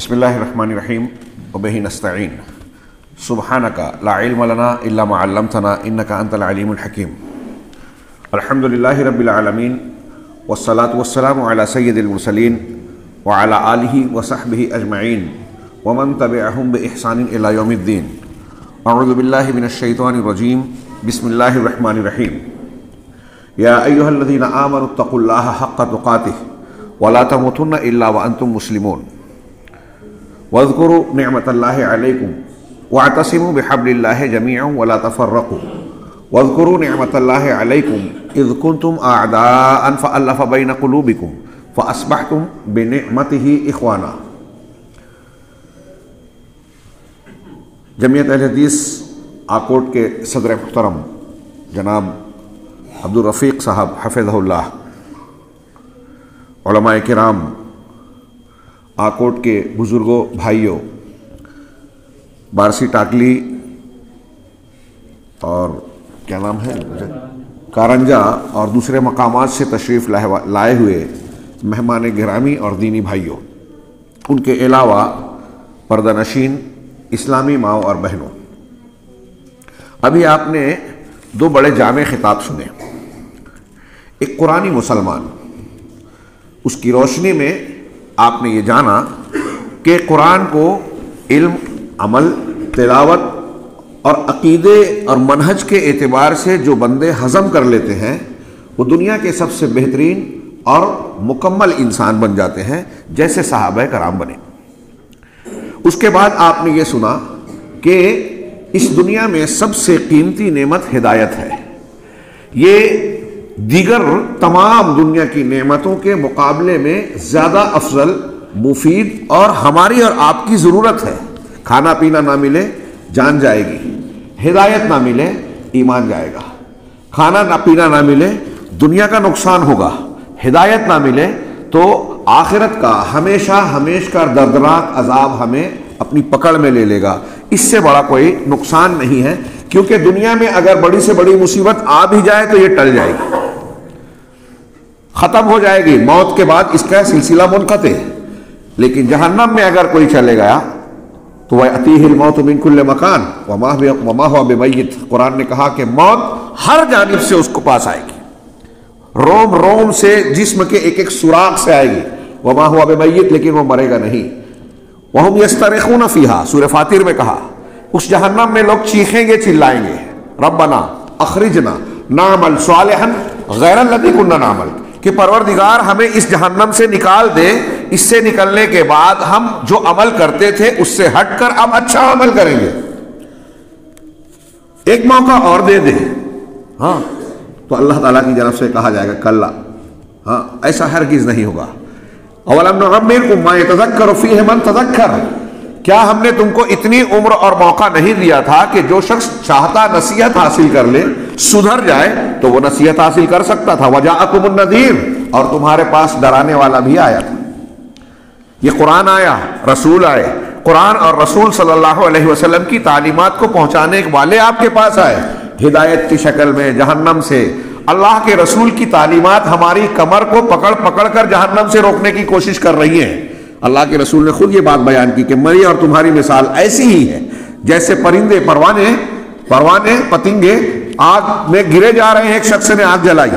بسم اللہ الرحمن الرحیم وبہ نستعین سبحانک لا علم لنا الا ما علمتنا انک انت العلیم الحکیم الحمد للہ رب العالمین والصلاة والسلام علی سید المرسلین وعلی آلہ وصحبہ اجمعین ومن تبعہم بإحسان الی یوم الدین اعوذ باللہ من الشیطان الرجیم بسم اللہ الرحمن الرحیم یا ایہا الذین آمنوا اتقوا اللہ حق تقاتہ ولا تموتن الا وانتم مسلمون واذکروا نعمت اللہ علیکم واعتصموا بحبل اللہ جميعا ولا تفرقوا واذکروا نعمت اللہ علیکم اذ کنتم اعداء فألف بین قلوبکم فاصبحتم بنعمتہ اخوانا۔ جمعیت اہل حدیث آکوٹ کے صدر محترم جناب عبدالرفیق صاحب حفظہ اللہ، علماء کرام، آکوٹ کے بزرگوں، بھائیوں، بارسی ٹاکلی اور کیا نام ہے کارنجا اور دوسرے مقامات سے تشریف لائے ہوئے مہمان گرامی اور دینی بھائیوں، ان کے علاوہ پردہ نشین اسلامی ماؤں اور بہنوں، ابھی آپ نے دو بڑے جامع خطاب سنے۔ ایک قرآنی مسلمان، اس کی روشنی میں آپ نے یہ جانا کہ قرآن کو علم، عمل، تلاوت اور عقیدے اور منہج کے اعتبار سے جو بندے ہضم کر لیتے ہیں وہ دنیا کے سب سے بہترین اور مکمل انسان بن جاتے ہیں، جیسے صحابہ کرام بنے۔ اس کے بعد آپ نے یہ سنا کہ اس دنیا میں سب سے قیمتی نعمت ہدایت ہے، یہ دیگر تمام دنیا کی نعمتوں کے مقابلے میں زیادہ افضل، مفید اور ہماری اور آپ کی ضرورت ہے۔ کھانا پینا نہ ملے جان جائے گی، ہدایت نہ ملے ایمان جائے گا۔ کھانا نہ پینا نہ ملے دنیا کا نقصان ہوگا، ہدایت نہ ملے تو آخرت کا ہمیشہ ہمیشہ کا دردناک عذاب ہمیں اپنی پکڑ میں لے لے گا۔ اس سے بڑا کوئی نقصان نہیں ہے، کیونکہ دنیا میں اگر بڑی سے بڑی مصیبت آ بھی جائے تو یہ ٹل جائے گی، ختم ہو جائے گی، موت کے بعد اس کا سلسلہ منقطع۔ لیکن جہنم میں اگر کوئی چلے گیا تو وَيَأْتِيهِ الْمَوْتُ مِنْ كُلِّ مَكَانٍ وَمَا هُوَ بِمَيِّتٍ۔ قرآن نے کہا کہ موت ہر جانب سے اس کو پاس آئے گی، روم روم سے، جسم کے ایک ایک سوراخ سے آئے گی۔ وَمَا هُوَ بِمَيِّتٍ، لیکن وہ مرے گا نہیں۔ وَهُمْ يَسْتَرِخُونَ فِيهَا، سورہ فاتر میں کہا اس جہنم میں لوگ چیخیں گے، چلائیں گے، ربنا اخرجنا نعمل صالحا غیر الذی کنا نعمل، کہ پروردگار ہمیں اس جہنم سے نکال دے، اس سے نکلنے کے بعد ہم جو عمل کرتے تھے اس سے ہٹ کر اب اچھا عمل کریں گے، ایک موقع اور دے دے۔ ہاں تو اللہ تعالیٰ کی جانب سے کہا جائے گا کلا، ہاں ایسا ہرگز نہیں ہوگا۔ اولم نعمرکم ما یتذکر فیہ من تذکر، کیا ہم نے تم کو اتنی عمر اور موقع نہیں دیا تھا کہ جو شخص چاہتا نصیحت حاصل کر لے، سدھر جائے تو وہ نصیحت حاصل کر سکتا تھا۔ وجاءکم النذیر، اور تمہارے پاس ڈرانے والا بھی آیا تھا۔ یہ قرآن آیا، رسول آئے، قرآن اور رسول صلی اللہ علیہ وسلم کی تعلیمات کو پہنچانے والے آپ کے پاس آئے ہدایت کی شکل میں جہنم سے۔ اللہ کے رسول کی تعلیمات ہماری کمر کو پکڑ پکڑ کر جہنم سے روکنے کی کوشش کر رہی ہیں۔ اللہ کے رسول نے خود یہ بات بیان کی کہ میری اور تمہاری مثال ایسی ہی ہے جیسے پرندے، پروانے، پتنگے آگ میں گرے جا رہے ہیں، ایک شخص نے آگ جلائی،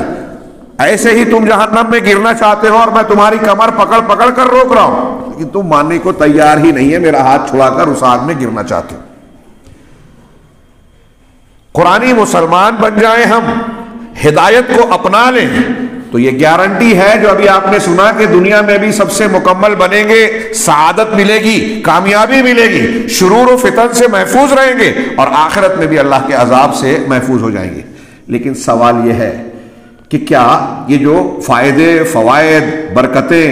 ایسے ہی تم جہنم میں گرنا چاہتے ہو اور میں تمہاری کمر پکڑ پکڑ کر روک رہا ہوں، لیکن تم ماننے کو تیار ہی نہیں ہے، میرا ہاتھ چھڑا کر اس آگ میں گرنا چاہتے ہو۔ قرآنی مسلمان بن جائیں ہم، ہدایت کو اپنا لیں تو یہ گارنٹی ہے جو ابھی آپ نے سنا کہ دنیا میں بھی سب سے مکمل بنیں گے، سعادت ملے گی، کامیابی ملے گی، شرور و فتن سے محفوظ رہیں گے اور آخرت میں بھی اللہ کے عذاب سے محفوظ ہو جائیں گے۔ لیکن سوال یہ ہے کہ کیا یہ جو فائدے، فوائد، برکتیں،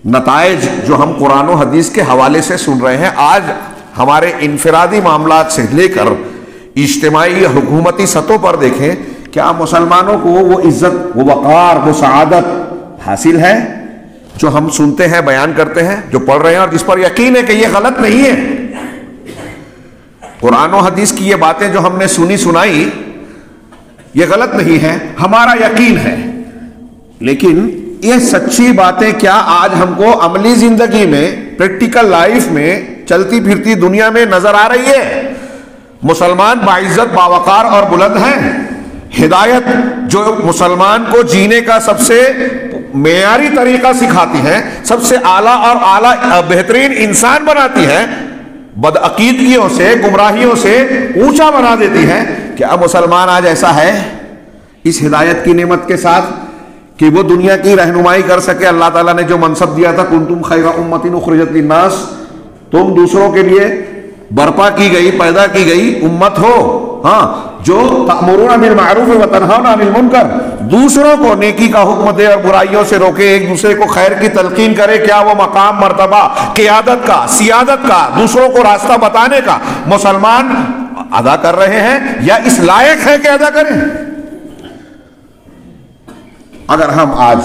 نتائج جو ہم قرآن و حدیث کے حوالے سے سن رہے ہیں، آج ہمارے انفرادی معاملات سے لے کر اجتماعی یا حکومتی سطحوں پر دیکھیں، کیا مسلمانوں کو وہ عزت، وہ وقار، وہ سعادت حاصل ہے جو ہم سنتے ہیں، بیان کرتے ہیں، جو پڑھ رہے ہیں اور جس پر یقین ہے کہ یہ غلط نہیں ہے؟ قرآن و حدیث کی یہ باتیں جو ہم نے سنی سنائی یہ غلط نہیں ہے، ہمارا یقین ہے، لیکن یہ سچی باتیں کیا آج ہم کو عملی زندگی میں پریکٹیکل لائف میں چلتی پھرتی دنیا میں نظر آ رہی ہے. مسلمان باعزت باوقار اور بلند ہیں. ہدایت جو مسلمان کو جینے کا سب سے معیاری طریقہ سکھاتی ہے, سب سے اعلیٰ اور اعلیٰ بہترین انسان بناتی ہے, بدعقیدگیوں سے گمراہیوں سے اونچا بنا دیتی ہے. کیا مسلمان آج ایسا ہے اس ہدایت کی نعمت کے ساتھ کہ وہ دنیا کی رہنمائی کر سکے؟ اللہ تعالیٰ نے جو منصب دیا تھا کنتم خیر امۃ اخرجت للناس, تم دوسروں کے لیے برپا کی گئی پیدا کی گئی امت ہو, ہاں, جو تأمرون بالمعروف وتنہون عن المنکر, دوسروں کو نیکی کا حکم دے اور برائیوں سے روکے, ایک دوسرے کو خیر کی تلقین کرے. کیا وہ مقام مرتبہ قیادت کا, سیادت کا, دوسروں کو راستہ بتانے کا مسلمان ادا کر رہے ہیں یا اس لائق ہے کہ ادا کریں؟ اگر ہم آج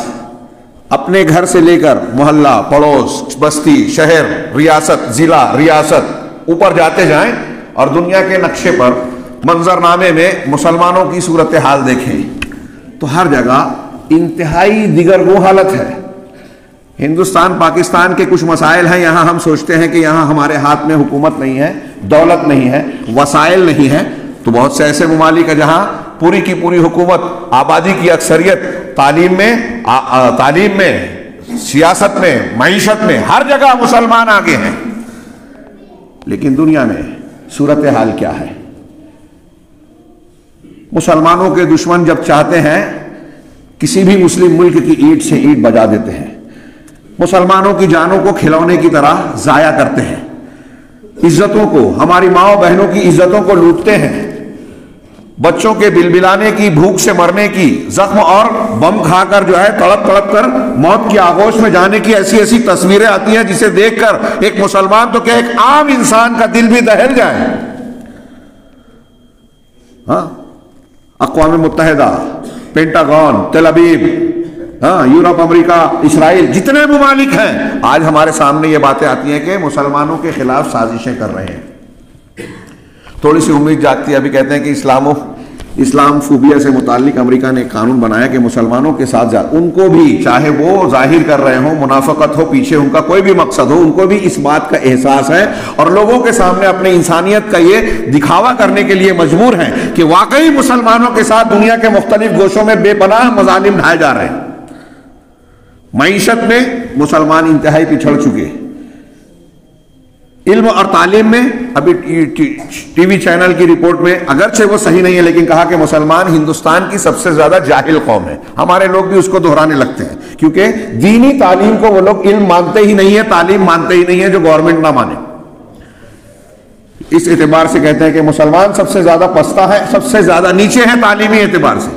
اپنے گھر سے لے کر محلہ, پڑوس, بستی, شہر, ریاست, ضلع, ریاست اوپر جاتے جائیں اور دنیا کے نقشے پر منظرنامے میں مسلمانوں کی صورتحال دیکھیں تو ہر جگہ انتہائی دیگرگوں حالت ہے. ہندوستان پاکستان کے کچھ مسائل ہیں, یہاں ہم سوچتے ہیں کہ یہاں ہمارے ہاتھ میں حکومت نہیں ہے, دولت نہیں ہے, وسائل نہیں ہے, تو بہت سے ایسے ممالک ہیں جہاں پوری کی پوری حکومت, آبادی کی اکثریت تعلیم میں, سیاست میں, معیشت میں, ہر جگہ مسلمان آگے ہیں. لیکن دنیا میں صورتحال کیا ہے؟ مسلمانوں کے دشمن جب چاہتے ہیں کسی بھی مسلم ملک کی اینٹ سے اینٹ بجا دیتے ہیں, مسلمانوں کی جانوں کو کھلونے کی طرح ضائع کرتے ہیں, عزتوں کو, ہماری ماؤں بہنوں کی عزتوں کو لوٹتے ہیں, بچوں کے بلبلانے کی, بھوک سے مرنے کی, زخم اور بم کھا کر جو ہے تڑپ تڑپ کر موت کی آغوش میں جانے کی ایسی ایسی تصویریں آتی ہیں جسے دیکھ کر ایک مسلمان تو کیا ایک عام انسان کا دل بھی دہل جائے. ہاں, اقوام متحدہ, پینٹاگون, تل ابیب, ہاں, یورپ, امریکہ, اسرائیل, جتنے ممالک ہیں آج ہمارے سامنے یہ باتیں آتی ہیں کہ مسلمانوں کے خلاف سازشیں کر رہے ہیں. تھوڑی سی امید جاگتی ہے. ابھی کہتے ہیں کہ اسلام فوبیا سے متعلق امریکہ نے ایک قانون بنایا کہ مسلمانوں کے ساتھ ان کو بھی, چاہے وہ ظاہر کر رہے ہوں, منافقت ہو, پیچھے ان کا کوئی بھی مقصد ہو, ان کو بھی اس بات کا احساس ہے اور لوگوں کے سامنے اپنے انسانیت کا یہ دکھاوا کرنے کے لیے مجبور ہیں کہ واقعی مسلمانوں کے ساتھ دنیا کے مختلف گوشوں میں بے پناہ مظالم ڈھائے جا رہے ہیں. معیشت میں مسلمان انتہائی پچھڑ چکے, علم اور تعلیم میں ابھی ٹی وی چینل کی رپورٹ میں, اگرچہ وہ صحیح نہیں ہے لیکن کہا کہ مسلمان ہندوستان کی سب سے زیادہ جاہل قوم ہے. ہمارے لوگ بھی اس کو دہرانے لگتے ہیں کیونکہ دینی تعلیم کو وہ لوگ علم مانتے ہی نہیں ہے, تعلیم مانتے ہی نہیں ہے جو گورنمنٹ نہ مانے. اس اعتبار سے کہتے ہیں کہ مسلمان سب سے زیادہ پستہ ہے, سب سے زیادہ نیچے ہے تعلیمی اعتبار سے.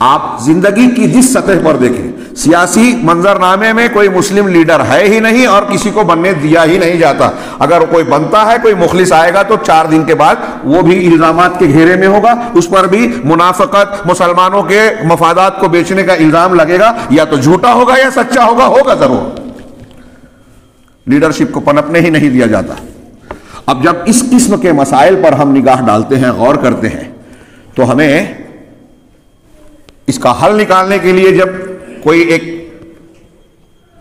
آپ زندگی کی جس سطح پر دیکھیں, سیاسی منظرنامے میں کوئی مسلم لیڈر ہے ہی نہیں اور کسی کو بننے دیا ہی نہیں جاتا. اگر کوئی بنتا ہے, کوئی مخلص آئے گا تو 4 دن کے بعد وہ بھی الزامات کے گھیرے میں ہوگا, اس پر بھی منافقت, مسلمانوں کے مفادات کو بیچنے کا الزام لگے گا. یا تو جھوٹا ہوگا یا سچا ہوگا ضرور. لیڈرشپ کو پنپنے ہی نہیں دیا جاتا. اب جب اس قسم کے مسائل پر ہم نگاہ ڈالتے ہیں, غور کرتے ہیں, تو ہمیں اس کا حل نکالنے کے لیے جب کوئی ایک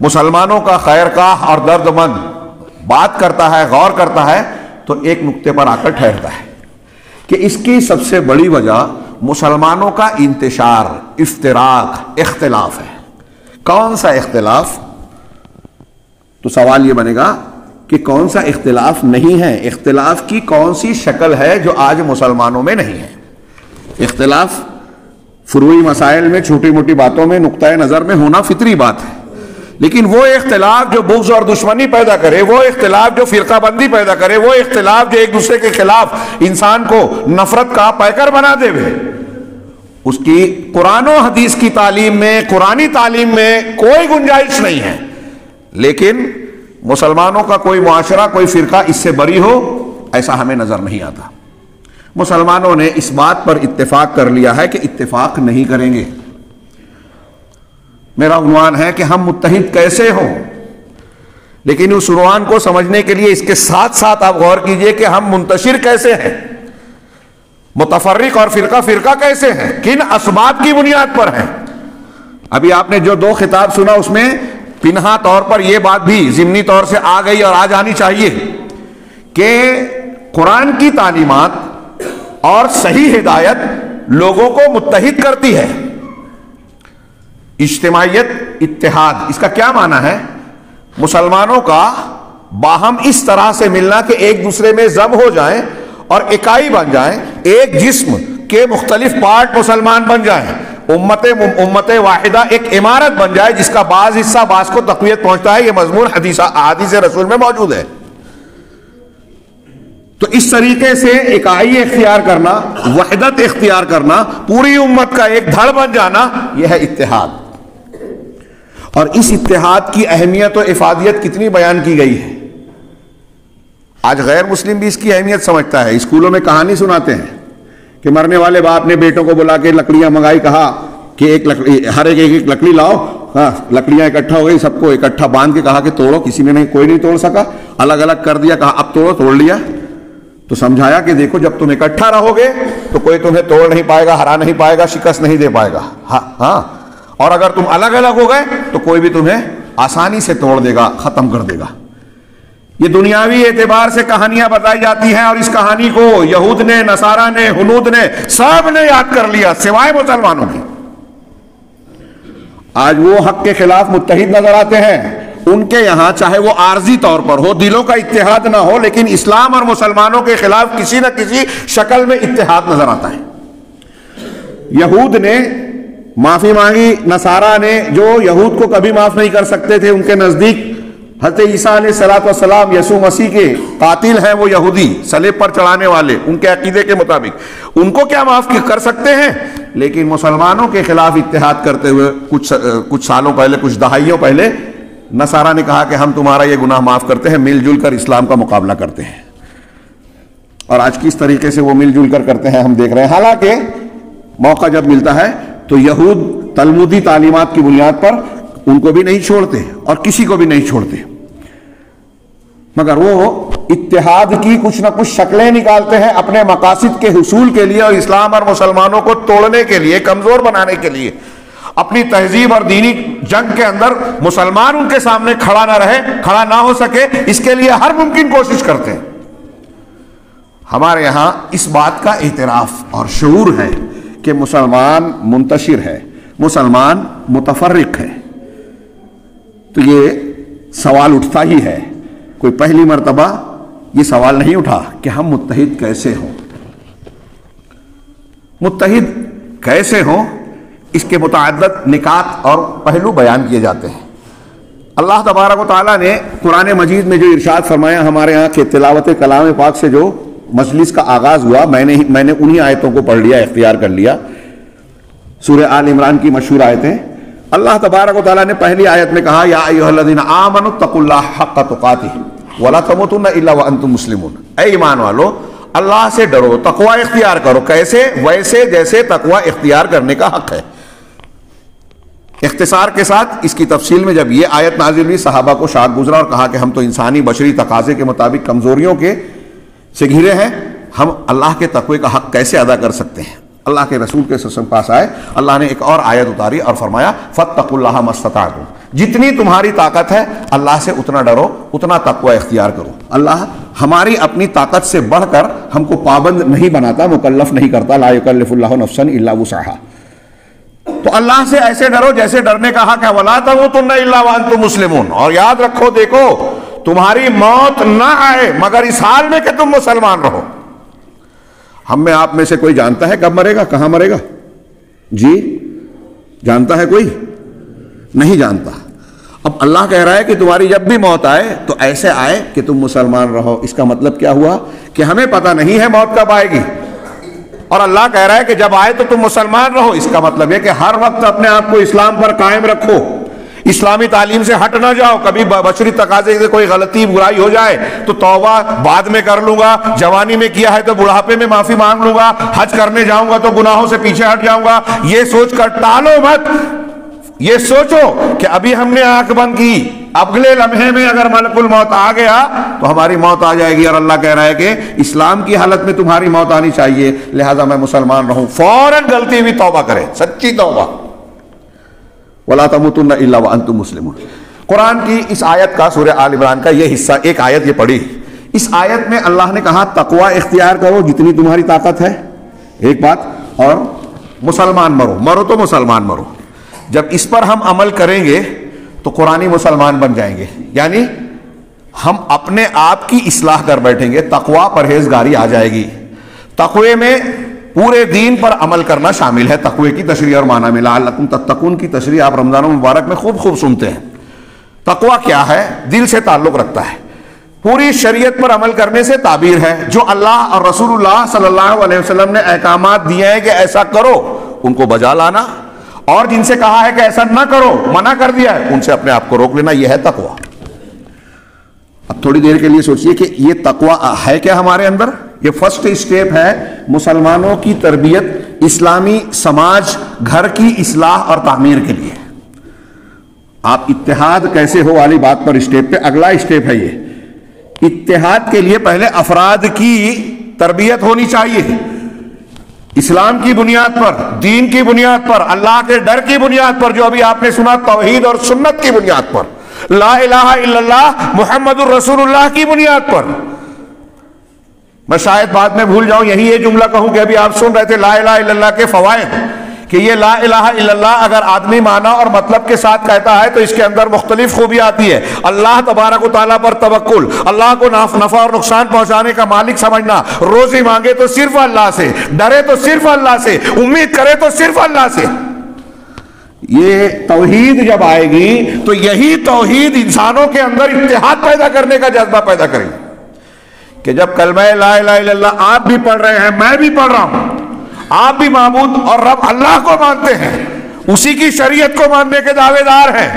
مسلمانوں کا خیر خواہ اور درد مند بات کرتا ہے, غور کرتا ہے, تو ایک نقطے پر آ کر ٹھہرتا ہے کہ اس کی سب سے بڑی وجہ مسلمانوں کا انتشار, افتراق, اختلاف ہے. کون سا اختلاف؟ تو سوال یہ بنے گا کہ کون سا اختلاف نہیں ہے, اختلاف کی کون سی شکل ہے جو آج مسلمانوں میں نہیں ہے. اختلاف فروعی مسائل میں, چھوٹی موٹی باتوں میں نقطۂ نظر میں ہونا فطری بات ہے, لیکن وہ اختلاف جو بغض اور دشمنی پیدا کرے, وہ اختلاف جو فرقہ بندی پیدا کرے, وہ اختلاف جو ایک دوسرے کے خلاف انسان کو نفرت کا پیکر بنا دے, اس کی قرآن و حدیث کی تعلیم میں, قرآنی تعلیم میں کوئی گنجائش نہیں ہے. لیکن مسلمانوں کا کوئی معاشرہ, کوئی فرقہ اس سے بری ہو, ایسا ہمیں نظر نہیں آتا. مسلمانوں نے اس بات پر اتفاق کر لیا ہے کہ اتفاق نہیں کریں گے. میرا عنوان ہے کہ ہم متحد کیسے ہوں, لیکن اس عنوان کو سمجھنے کے لیے اس کے ساتھ ساتھ آپ غور کیجئے کہ ہم منتشر کیسے ہیں, متفرق اور فرقہ فرقہ کیسے ہیں, کن اسباب کی بنیاد پر ہیں. ابھی آپ نے جو 2 خطاب سنا اس میں پنہا طور پر یہ بات بھی ضمنی طور سے آ گئی اور آ جانی چاہیے کہ قرآن کی تعلیمات اور صحیح ہدایت لوگوں کو متحد کرتی ہے. اجتماعیت، اتحاد، اس کا کیا معنی ہے؟ مسلمانوں کا باہم اس طرح سے ملنا کہ ایک دوسرے میں ضم ہو جائیں اور اکائی بن جائیں، ایک جسم کے مختلف پارٹ مسلمان بن جائیں، امت واحدہ ایک عمارت بن جائے جس کا بعض حصہ بعض کو تقویت پہنچتا ہے. یہ مضمون احادیث رسول میں موجود ہے. تو اس طریقے سے اکائی اختیار کرنا، وحدت اختیار کرنا، پوری امت کا ایک دھڑ بن جانا، یہ ہے اتحاد. اور اس اتحاد کی اہمیت و افادیت کتنی بیان کی گئی ہے. آج غیر مسلم بھی اس کی اہمیت سمجھتا ہے. اسکولوں میں کہانی سناتے ہیں کہ مرنے والے باپ نے بیٹوں کو بلا کے لکڑیاں منگائی، کہا کہ ایک لکڑی، ہر ایک لکڑی لاؤ. ہاں، لکڑیاں اکٹھا ہو گئی، سب کو اکٹھا باندھ کے کہا کہ توڑو. کسی نے نہیں، کوئی نہیں توڑ سکا. الگ الگ کر دیا، کہا اب توڑو. توڑ لیا. تو سمجھایا کہ دیکھو جب تم اکٹھا رہو گے تو کوئی تمہیں توڑ نہیں پائے گا، ہرا نہیں پائے گا، شکست نہیں دے پائے گا. ہاں، اور اگر تم الگ الگ ہو گئے تو کوئی بھی تمہیں آسانی سے توڑ دے گا، ختم کر دے گا. یہ دنیاوی اعتبار سے کہانیاں بتائی جاتی ہیں، اور اس کہانی کو یہود نے، نصارہ نے، ہنود نے، سب نے یاد کر لیا سوائے مسلمانوں کے. آج وہ حق کے خلاف متحد نظر آتے ہیں. ان کے یہاں چاہے وہ عارضی طور پر ہو، دلوں کا اتحاد نہ ہو، لیکن اسلام اور مسلمانوں کے خلاف کسی نہ کسی شکل میں اتحاد نظر آتا ہے. یہود نے معافی مانگی، نصارہ نے، جو یہود کو کبھی معاف نہیں کر سکتے تھے، ان کے نزدیک حضرت عیسیٰ علیہ الصلوۃ والسلام یسوع مسیح کے قاتل ہیں، وہ یہودی صلیب پر چڑھانے والے، ان کے عقیدے کے مطابق ان کو کیا معاف کر سکتے ہیں. لیکن مسلمانوں کے خلاف اتحاد کرتے ہوئے کچھ سالوں پہلے، کچھ دہائیوں پہلے، نصارہ نے کہا کہ ہم تمہارا یہ گناہ معاف کرتے ہیں، مل جل کر اسلام کا مقابلہ کرتے ہیں. اور آج کس طریقے سے وہ مل جل کر کرتے ہیں ہم دیکھ رہے ہیں. حالانکہ موقع جب ملتا ہے تو یہود تلمودی تعلیمات کی بنیاد پر ان کو بھی نہیں چھوڑتے اور کسی کو بھی نہیں چھوڑتے، مگر وہ اتحاد کی کچھ نہ کچھ شکلیں نکالتے ہیں اپنے مقاصد کے حصول کے لیے، اور اسلام اور مسلمانوں کو توڑنے کے لیے، کمزور بنانے کے لیے. اپنی تہذیب اور دینی جنگ کے اندر مسلمان ان کے سامنے کھڑا نہ رہے، کھڑا نہ ہو سکے، اس کے لیے ہر ممکن کوشش کرتے ہیں. ہمارے یہاں اس بات کا اعتراف اور شعور ہے کہ مسلمان منتشر ہے، مسلمان متفرق ہے. تو یہ سوال اٹھتا ہی ہے، کوئی پہلی مرتبہ یہ سوال نہیں اٹھا کہ ہم متحد کیسے ہوں. متحد کیسے ہوں، اس کے متعدد نکات اور پہلو بیان کیے جاتے ہیں. اللہ تبارک و تعالیٰ نے قرآن مجید میں جو ارشاد فرمایا، ہمارے ہاں کے تلاوت کلام پاک سے جو مجلس کا آغاز ہوا، میں نے انہی آیتوں کو پڑھ لیا، اختیار کر لیا. سورہ آل عمران کی مشہور آیتیں. اللہ تبارک و تعالیٰ نے پہلی آیت میں کہا، یا ایھا الذین آمنوا اتقوا اللہ حق تقاتہ ولا تموتن الا وانتم مسلمون. اے ایمان والو، اللہ سے ڈرو، تقوی اختیار کرو. کیسے؟ ویسے جیسے تقوی اختیار کرنے کا حق ہے. اختصار کے ساتھ اس کی تفصیل میں جب یہ آیت نازل ہوئی، صحابہ کو شاک گزرا اور کہا کہ ہم تو انسانی بشری تقاضے کے مطابق کمزوریوں کے سے گھرے ہیں، ہم اللہ کے تقوی کا حق کیسے ادا کر سکتے ہیں. اللہ کے رسول کے پاس آئے، اللہ نے ایک اور آیت اتاری اور فرمایا، فاتقوا اللہ ما استطعتم. جتنی تمہاری طاقت ہے اللہ سے اتنا ڈرو، اتنا تقوی اختیار کرو. اللہ ہماری اپنی طاقت سے بڑھ کر ہم کو پابند نہیں بناتا، مکلف نہیں کرتا. لا یکلف اللہ نفسا الا وسعها. تو اللہ سے ایسے ڈرو جیسے ڈرنے کا حق ہے. ولا تموتن الا وانتم مسلمون. اور یاد رکھو، دیکھو، تمہاری موت نہ آئے مگر اس حال میں کہ تم مسلمان رہو. ہم میں آپ میں سے کوئی جانتا ہے کب مرے گا، کہاں مرے گا؟ جی جانتا ہے کوئی؟ نہیں جانتا. اب اللہ کہہ رہا ہے کہ تمہاری جب بھی موت آئے تو ایسے آئے کہ تم مسلمان رہو. اس کا مطلب کیا ہوا کہ ہمیں پتہ نہیں ہے موت کب آئے گی، اور اللہ کہہ رہا ہے کہ جب آئے تو تم مسلمان رہو. اس کا مطلب ہے کہ ہر وقت اپنے آپ کو اسلام پر قائم رکھو، اسلامی تعلیم سے ہٹ نہ جاؤ. کبھی بشری تقاضے سے کوئی غلطی برائی ہو جائے تو توبہ بعد میں کر لوں گا، جوانی میں کیا ہے تو بڑھاپے میں معافی مانگ لوں گا، حج کرنے جاؤں گا تو گناہوں سے پیچھے ہٹ جاؤں گا. یہ سوچ کر ٹالو مت. یہ سوچو کہ ابھی ہم نے آنکھ بند کی، اگلے لمحے میں اگر ملک الموت آ گیا تو ہماری موت آ جائے گی. اور اللہ کہہ رہا ہے کہ اسلام کی حالت میں تمہاری موت آنی چاہیے، لہذا میں مسلمان رہوں. فوراً غلطی ہوئی توبہ کرے، سچی توبہ. ولا تموتن الا وانتم مسلمون. قرآن کی اس آیت کا، سورہ آل عمران کا یہ حصہ، ایک آیت یہ پڑھی، اس آیت میں اللہ نے کہا تقوی اختیار کرو جتنی تمہاری طاقت ہے، ایک بات، اور مسلمان مرو تو مسلمان مرو. جب اس پر ہم عمل کریں گے تو قرآنی مسلمان بن جائیں گے، یعنی ہم اپنے آپ کی اصلاح کر بیٹھیں گے، تقوی پرہیزگاری آ جائے گی. تقوی میں پورے دین پر عمل کرنا شامل ہے. تقوی کی تشریح اور معنی میں لعلکم تتقون کی تشریح آپ رمضان المبارک میں خوب سنتے ہیں. تقوی کیا ہے؟ دل سے تعلق رکھتا ہے، پوری شریعت پر عمل کرنے سے تعبیر ہے. جو اللہ اور رسول اللہ صلی اللہ علیہ وسلم نے احکامات دیے ہیں کہ ایسا کرو، ان کو بجا لانا، اور جن سے کہا ہے کہ ایسا نہ کرو، منع کر دیا ہے، ان سے اپنے آپ کو روک لینا. یہ ہے تقوی. اب تھوڑی دیر کے لیے سوچئے کہ یہ تقوی ہے کیا ہمارے اندر؟ یہ فرسٹ اسٹیپ ہے مسلمانوں کی تربیت، اسلامی سماج، گھر کی اصلاح اور تعمیر کے لیے. آپ اتحاد کیسے ہو والی بات پر اسٹیپ پہ اگلا اسٹیپ ہے یہ. اتحاد کے لیے پہلے افراد کی تربیت ہونی چاہیے، اسلام کی بنیاد پر، دین کی بنیاد پر، اللہ کے ڈر کی بنیاد پر، جو ابھی آپ نے سنا توحید اور سنت کی بنیاد پر، لا الہ الا اللہ محمد الرسول اللہ کی بنیاد پر. میں شاید بعد میں بھول جاؤں یہی یہ جملہ کہوں کہ ابھی آپ سن رہے تھے لا الہ الا اللہ کے فوائد، کہ یہ لا الہ الا اللہ اگر آدمی معنی اور مطلب کے ساتھ کہتا ہے تو اس کے اندر مختلف خوبی آتی ہے. اللہ تبارک و تعالیٰ پر توکل، اللہ کو نفع اور نقصان پہنچانے کا مالک سمجھنا، روزی مانگے تو صرف اللہ سے، ڈرے تو صرف اللہ سے، امید کرے تو صرف اللہ سے. یہ توحید جب آئے گی تو یہی توحید انسانوں کے اندر اتحاد پیدا کرنے کا جذبہ پیدا کرے گی. کہ جب کلمہ لا الہ الا اللہ آپ بھی پڑھ رہے ہیں، میں بھی پڑھ رہا ہوں، آپ بھی معبود اور رب اللہ کو مانتے ہیں، اسی کی شریعت کو ماننے کے دعوے دار ہیں،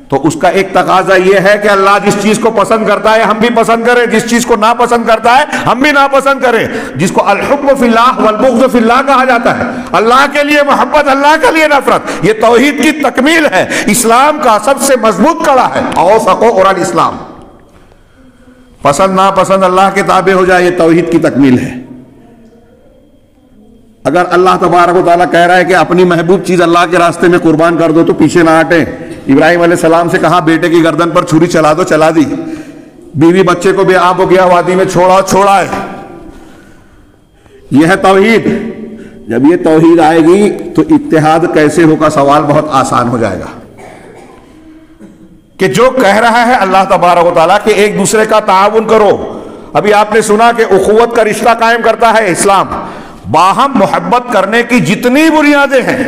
تو اس کا ایک تقاضا یہ ہے کہ اللہ جس چیز کو پسند کرتا ہے ہم بھی پسند کریں، جس چیز کو ناپسند کرتا ہے ہم بھی ناپسند کریں. جس کو الحب فی اللہ والبغض فی اللہ کہا جاتا ہے، اللہ کے لیے محبت، اللہ کے لیے نفرت. یہ توحید کی تکمیل ہے، اسلام کا سب سے مضبوط کڑا ہے. اوثق اور الاسلام، پسند ناپسند اللہ کے تابع ہو جائے، یہ توحید کی تکمیل ہے. اگر اللہ تبارک و تعالیٰ کہہ رہا ہے کہ اپنی محبوب چیز اللہ کے راستے میں قربان کر دو تو پیچھے نہ ہٹیں. ابراہیم علیہ السلام سے کہا بیٹے کی گردن پر چھری چلا دو، چلا دی. بیوی بچے کو بے آب و گیا وادی میں چھوڑا ہے. یہ ہے توحید. جب یہ توحید آئے گی تو اتحاد کیسے ہوگا سوال بہت آسان ہو جائے گا. کہ جو کہہ رہا ہے اللہ تبارک و تعالیٰ کہ ایک دوسرے کا تعاون کرو. ابھی آپ نے سنا کہ اخوت کا رشتہ قائم کرتا ہے اسلام. باہم محبت کرنے کی جتنی بنیادیں ہیں،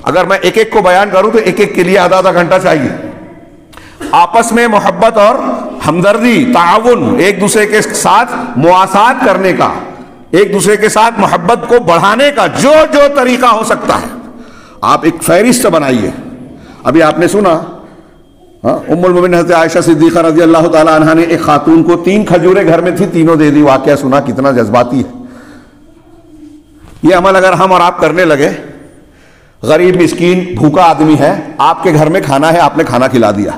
اگر میں ایک ایک کو بیان کروں تو ایک ایک کے لیے آدھا گھنٹہ چاہیے. آپس میں محبت اور ہمدردی، تعاون، ایک دوسرے کے ساتھ مواسات کرنے کا، ایک دوسرے کے ساتھ محبت کو بڑھانے کا جو جو طریقہ ہو سکتا ہے آپ ایک فہرست بنائیے. ابھی آپ نے سنا ام المومنین حضرت عائشہ صدیقہ رضی اللہ تعالی عنہا نے ایک خاتون کو 3 کھجوریں گھر میں تھی، تینوں دے دی. واقعہ سنا، کتنا جذباتی ہے. یہ عمل اگر ہم اور آپ کرنے لگے، غریب مسکین بھوکا آدمی ہے، آپ کے گھر میں کھانا ہے، آپ نے کھانا کھلا دیا،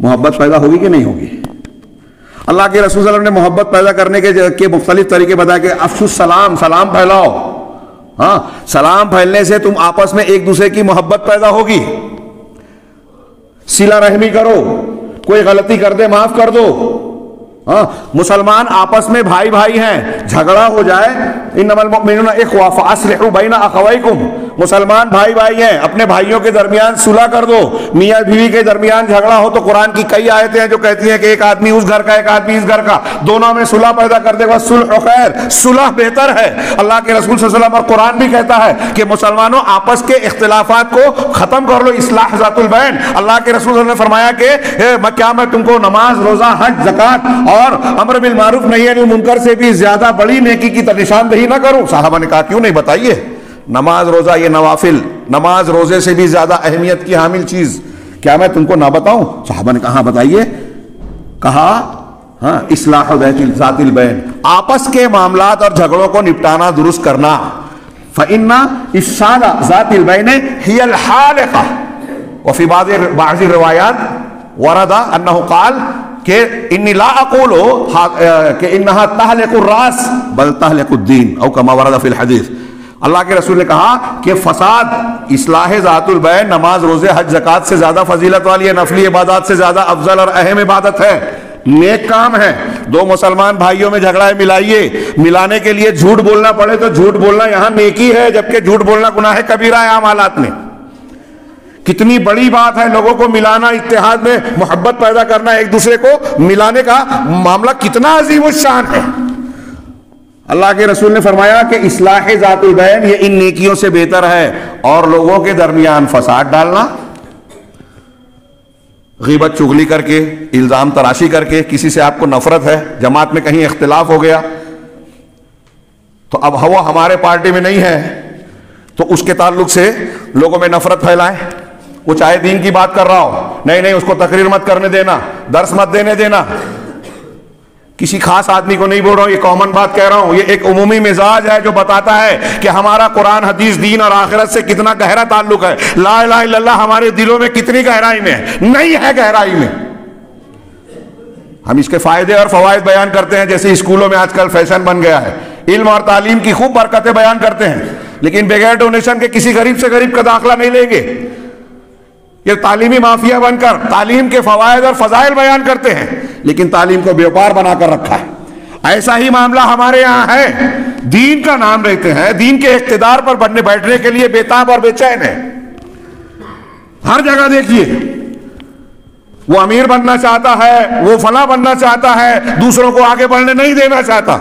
محبت پیدا ہوگی کہ نہیں ہوگی؟ اللہ کے رسول صلی اللہ علیہ وسلم نے محبت پیدا کرنے کے مختلف طریقے بتائے کہ افشوا السلام، سلام پھیلاؤ. ہاں، سلام پھیلنے سے تم آپس میں ایک دوسرے کی محبت پیدا ہوگی. صلہ رحمی کرو، کوئی غلطی کر دے معاف کر دو. ہاں، مسلمان آپس میں بھائی بھائی ہیں، جھگڑا ہو جائے انما المؤمنون اخوہ فاصلحوا بین اخویکم، مسلمان بھائی بھائی ہیں، اپنے بھائیوں کے درمیان صلح کر دو. میاں بیوی کے درمیان جھگڑا ہو تو قرآن کی کئی آیتیں ہیں جو کہتی ہیں کہ ایک آدمی اس گھر کا ایک آدمی اس گھر کا، دونوں میں صلح پیدا کر دے گا. صلح خیر، صلح بہتر ہے. اللہ کے رسول صلی اللہ علیہ وسلم اور قرآن بھی کہتا ہے کہ مسلمانوں آپس کے اختلافات کو ختم کر لو، اصلاح ذات البین. اللہ کے رسول صلی اللہ علیہ وسلم نے فرمایا کہ کیا میں تم کو نماز، روزہ، حج، زکات اور امر بالمعروف نہی عن المنکر سے بھی زیادہ بڑی نیکی کی نشاندہی نہ کروں؟ صحابہ نے کہا کیوں نہیں، بتائیے. نماز روزہ، یہ نوافل، نماز روزے سے بھی زیادہ اہمیت کی حامل چیز، کیا میں تم کو نہ بتاؤں؟ صحابہ نے کہا بتائیے. کہا ہاں، اصلاح ذات البین، آپس کے معاملات اور جھگڑوں کو نپٹانا، درست کرنا. فإن إفساد ذات البین هي الحالقة. وفي بعض الروایات ورد انه قال کہ انی لا اقول کہ انها تحلق الراس بل تحلق الدین او کما ورد فی الحدیث. اللہ کے رسول نے کہا کہ فساد اصلاح ذات البین نماز روزے حج زکات سے زیادہ فضیلت والی ہے، نفلی عبادات سے زیادہ افضل اور اہم عبادت ہے، نیک کام ہے۔ دو مسلمان بھائیوں میں جھگڑا ہے، ملائیے، ملانے کے لیے جھوٹ بولنا پڑے تو جھوٹ بولنا یہاں نیکی ہے، جبکہ جھوٹ بولنا گناہ کبیرہ ہے عام حالات میں۔ کتنی بڑی بات ہے لوگوں کو ملانا، اتحاد میں محبت پیدا کرنا، ایک دوسرے کو ملانے کا معاملہ کتنا عظیم الشان ہے۔ اللہ کے رسول نے فرمایا کہ اصلاح ذات البین یہ ان نیکیوں سے بہتر ہے، اور لوگوں کے درمیان فساد ڈالنا، غیبت چغلی کر کے، الزام تراشی کر کے، کسی سے آپ کو نفرت ہے، جماعت میں کہیں اختلاف ہو گیا تو اب ہوا ہمارے پارٹی میں نہیں ہے تو اس کے تعلق سے لوگوں میں نفرت پھیلائیں، وہ چاہے دین کی بات کر رہا ہو، نہیں اس کو تقریر مت کرنے دینا، درس مت دینے دینا، کسی خاص آدمی کو نہیں بول رہا ہوں، یہ کامن بات کہہ رہا ہوں، یہ ایک عمومی مزاج ہے جو بتاتا ہے کہ ہمارا قرآن حدیث دین اور آخرت سے کتنا گہرا تعلق ہے، لا الہ الا اللہ ہمارے دلوں میں کتنی گہرائی میں ہے، نہیں ہے گہرائی میں۔ ہم اس کے فائدے اور فوائد بیان کرتے ہیں، جیسے اسکولوں میں آج کل فیشن بن گیا ہے، علم اور تعلیم کی خوب برکتیں بیان کرتے ہیں، لیکن بغیر ڈونیشن کے کسی غریب سے غریب کا داخلہ نہیں لیں گے۔ یہ تعلیمی مافیا بن کر تعلیم کے فوائد اور فضائل بیان کرتے ہیں، لیکن تعلیم کو بیوپار بنا کر رکھا ہے۔ ایسا ہی معاملہ ہمارے یہاں ہے، دین کا نام لیتے ہیں، دین کے اقتدار پر بننے بیٹھنے کے لیے بےتاب اور بے چین ہے۔ ہر جگہ دیکھیے، وہ امیر بننا چاہتا ہے، وہ فلاں بننا چاہتا ہے، دوسروں کو آگے بڑھنے نہیں دینا چاہتا،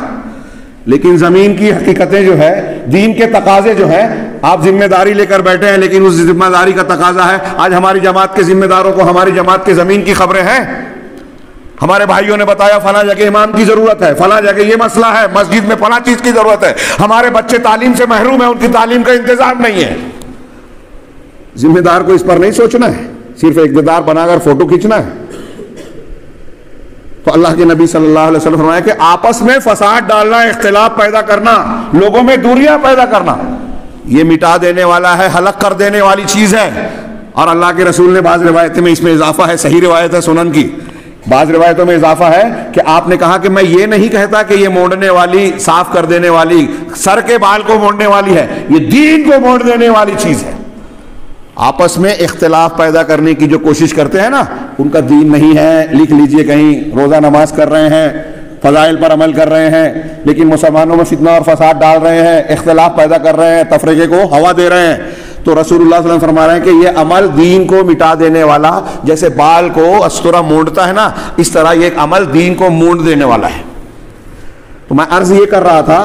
لیکن زمین کی حقیقتیں جو ہے، دین کے تقاضے جو ہیں، آپ ذمہ داری لے کر بیٹھے ہیں، لیکن اس ذمہ داری کا تقاضا ہے، آج ہماری جماعت کے ذمہ داروں کو ہماری جماعت کے زمین کی خبریں ہیں، ہمارے بھائیوں نے بتایا فلاں جگہ امام کی ضرورت ہے، فلاں جگہ یہ مسئلہ ہے، مسجد میں فلاں چیز کی ضرورت ہے، ہمارے بچے تعلیم سے محروم ہیں، ان کی تعلیم کا انتظام نہیں ہے۔ ذمہ دار کو اس پر نہیں سوچنا ہے، صرف اقتدار بنا کر فوٹو کھینچنا ہے۔ تو اللہ کے نبی صلی اللہ علیہ وسلم فرمایا کہ آپس میں فساد ڈالنا، اختلاف پیدا کرنا، لوگوں میں دوریاں پیدا کرنا، یہ مٹا دینے والا ہے، ہلاک کر دینے والی چیز ہے۔ اور اللہ کے رسول نے بعض روایتوں میں اس میں اضافہ ہے، صحیح روایت ہے سنن کی، بعض روایتوں میں اضافہ ہے کہ آپ نے کہا کہ میں یہ نہیں کہتا کہ یہ مونڈنے والی، صاف کر دینے والی، سر کے بال کو مونڈنے والی ہے، یہ دین کو مونڈ دینے والی چیز ہے۔ آپس میں اختلاف پیدا کرنے کی جو کوشش کرتے ہیں نا، ان کا دین نہیں ہے۔ لکھ لیجئے کہیں، روزہ نماز کر رہے ہیں، فضائل پر عمل کر رہے ہیں، لیکن مسلمانوں میں فتنہ اور فساد ڈال رہے ہیں، اختلاف پیدا کر رہے ہیں، تفرقے کو ہوا دے رہے ہیں، تو رسول اللہ صلی اللہ علیہ وسلم فرما رہے ہیں کہ یہ عمل دین کو مٹا دینے والا، جیسے بال کو استورا مونڈتا ہے نا، اس طرح یہ ایک عمل دین کو مونڈ دینے والا ہے۔ تو میں عرض یہ کر رہا تھا،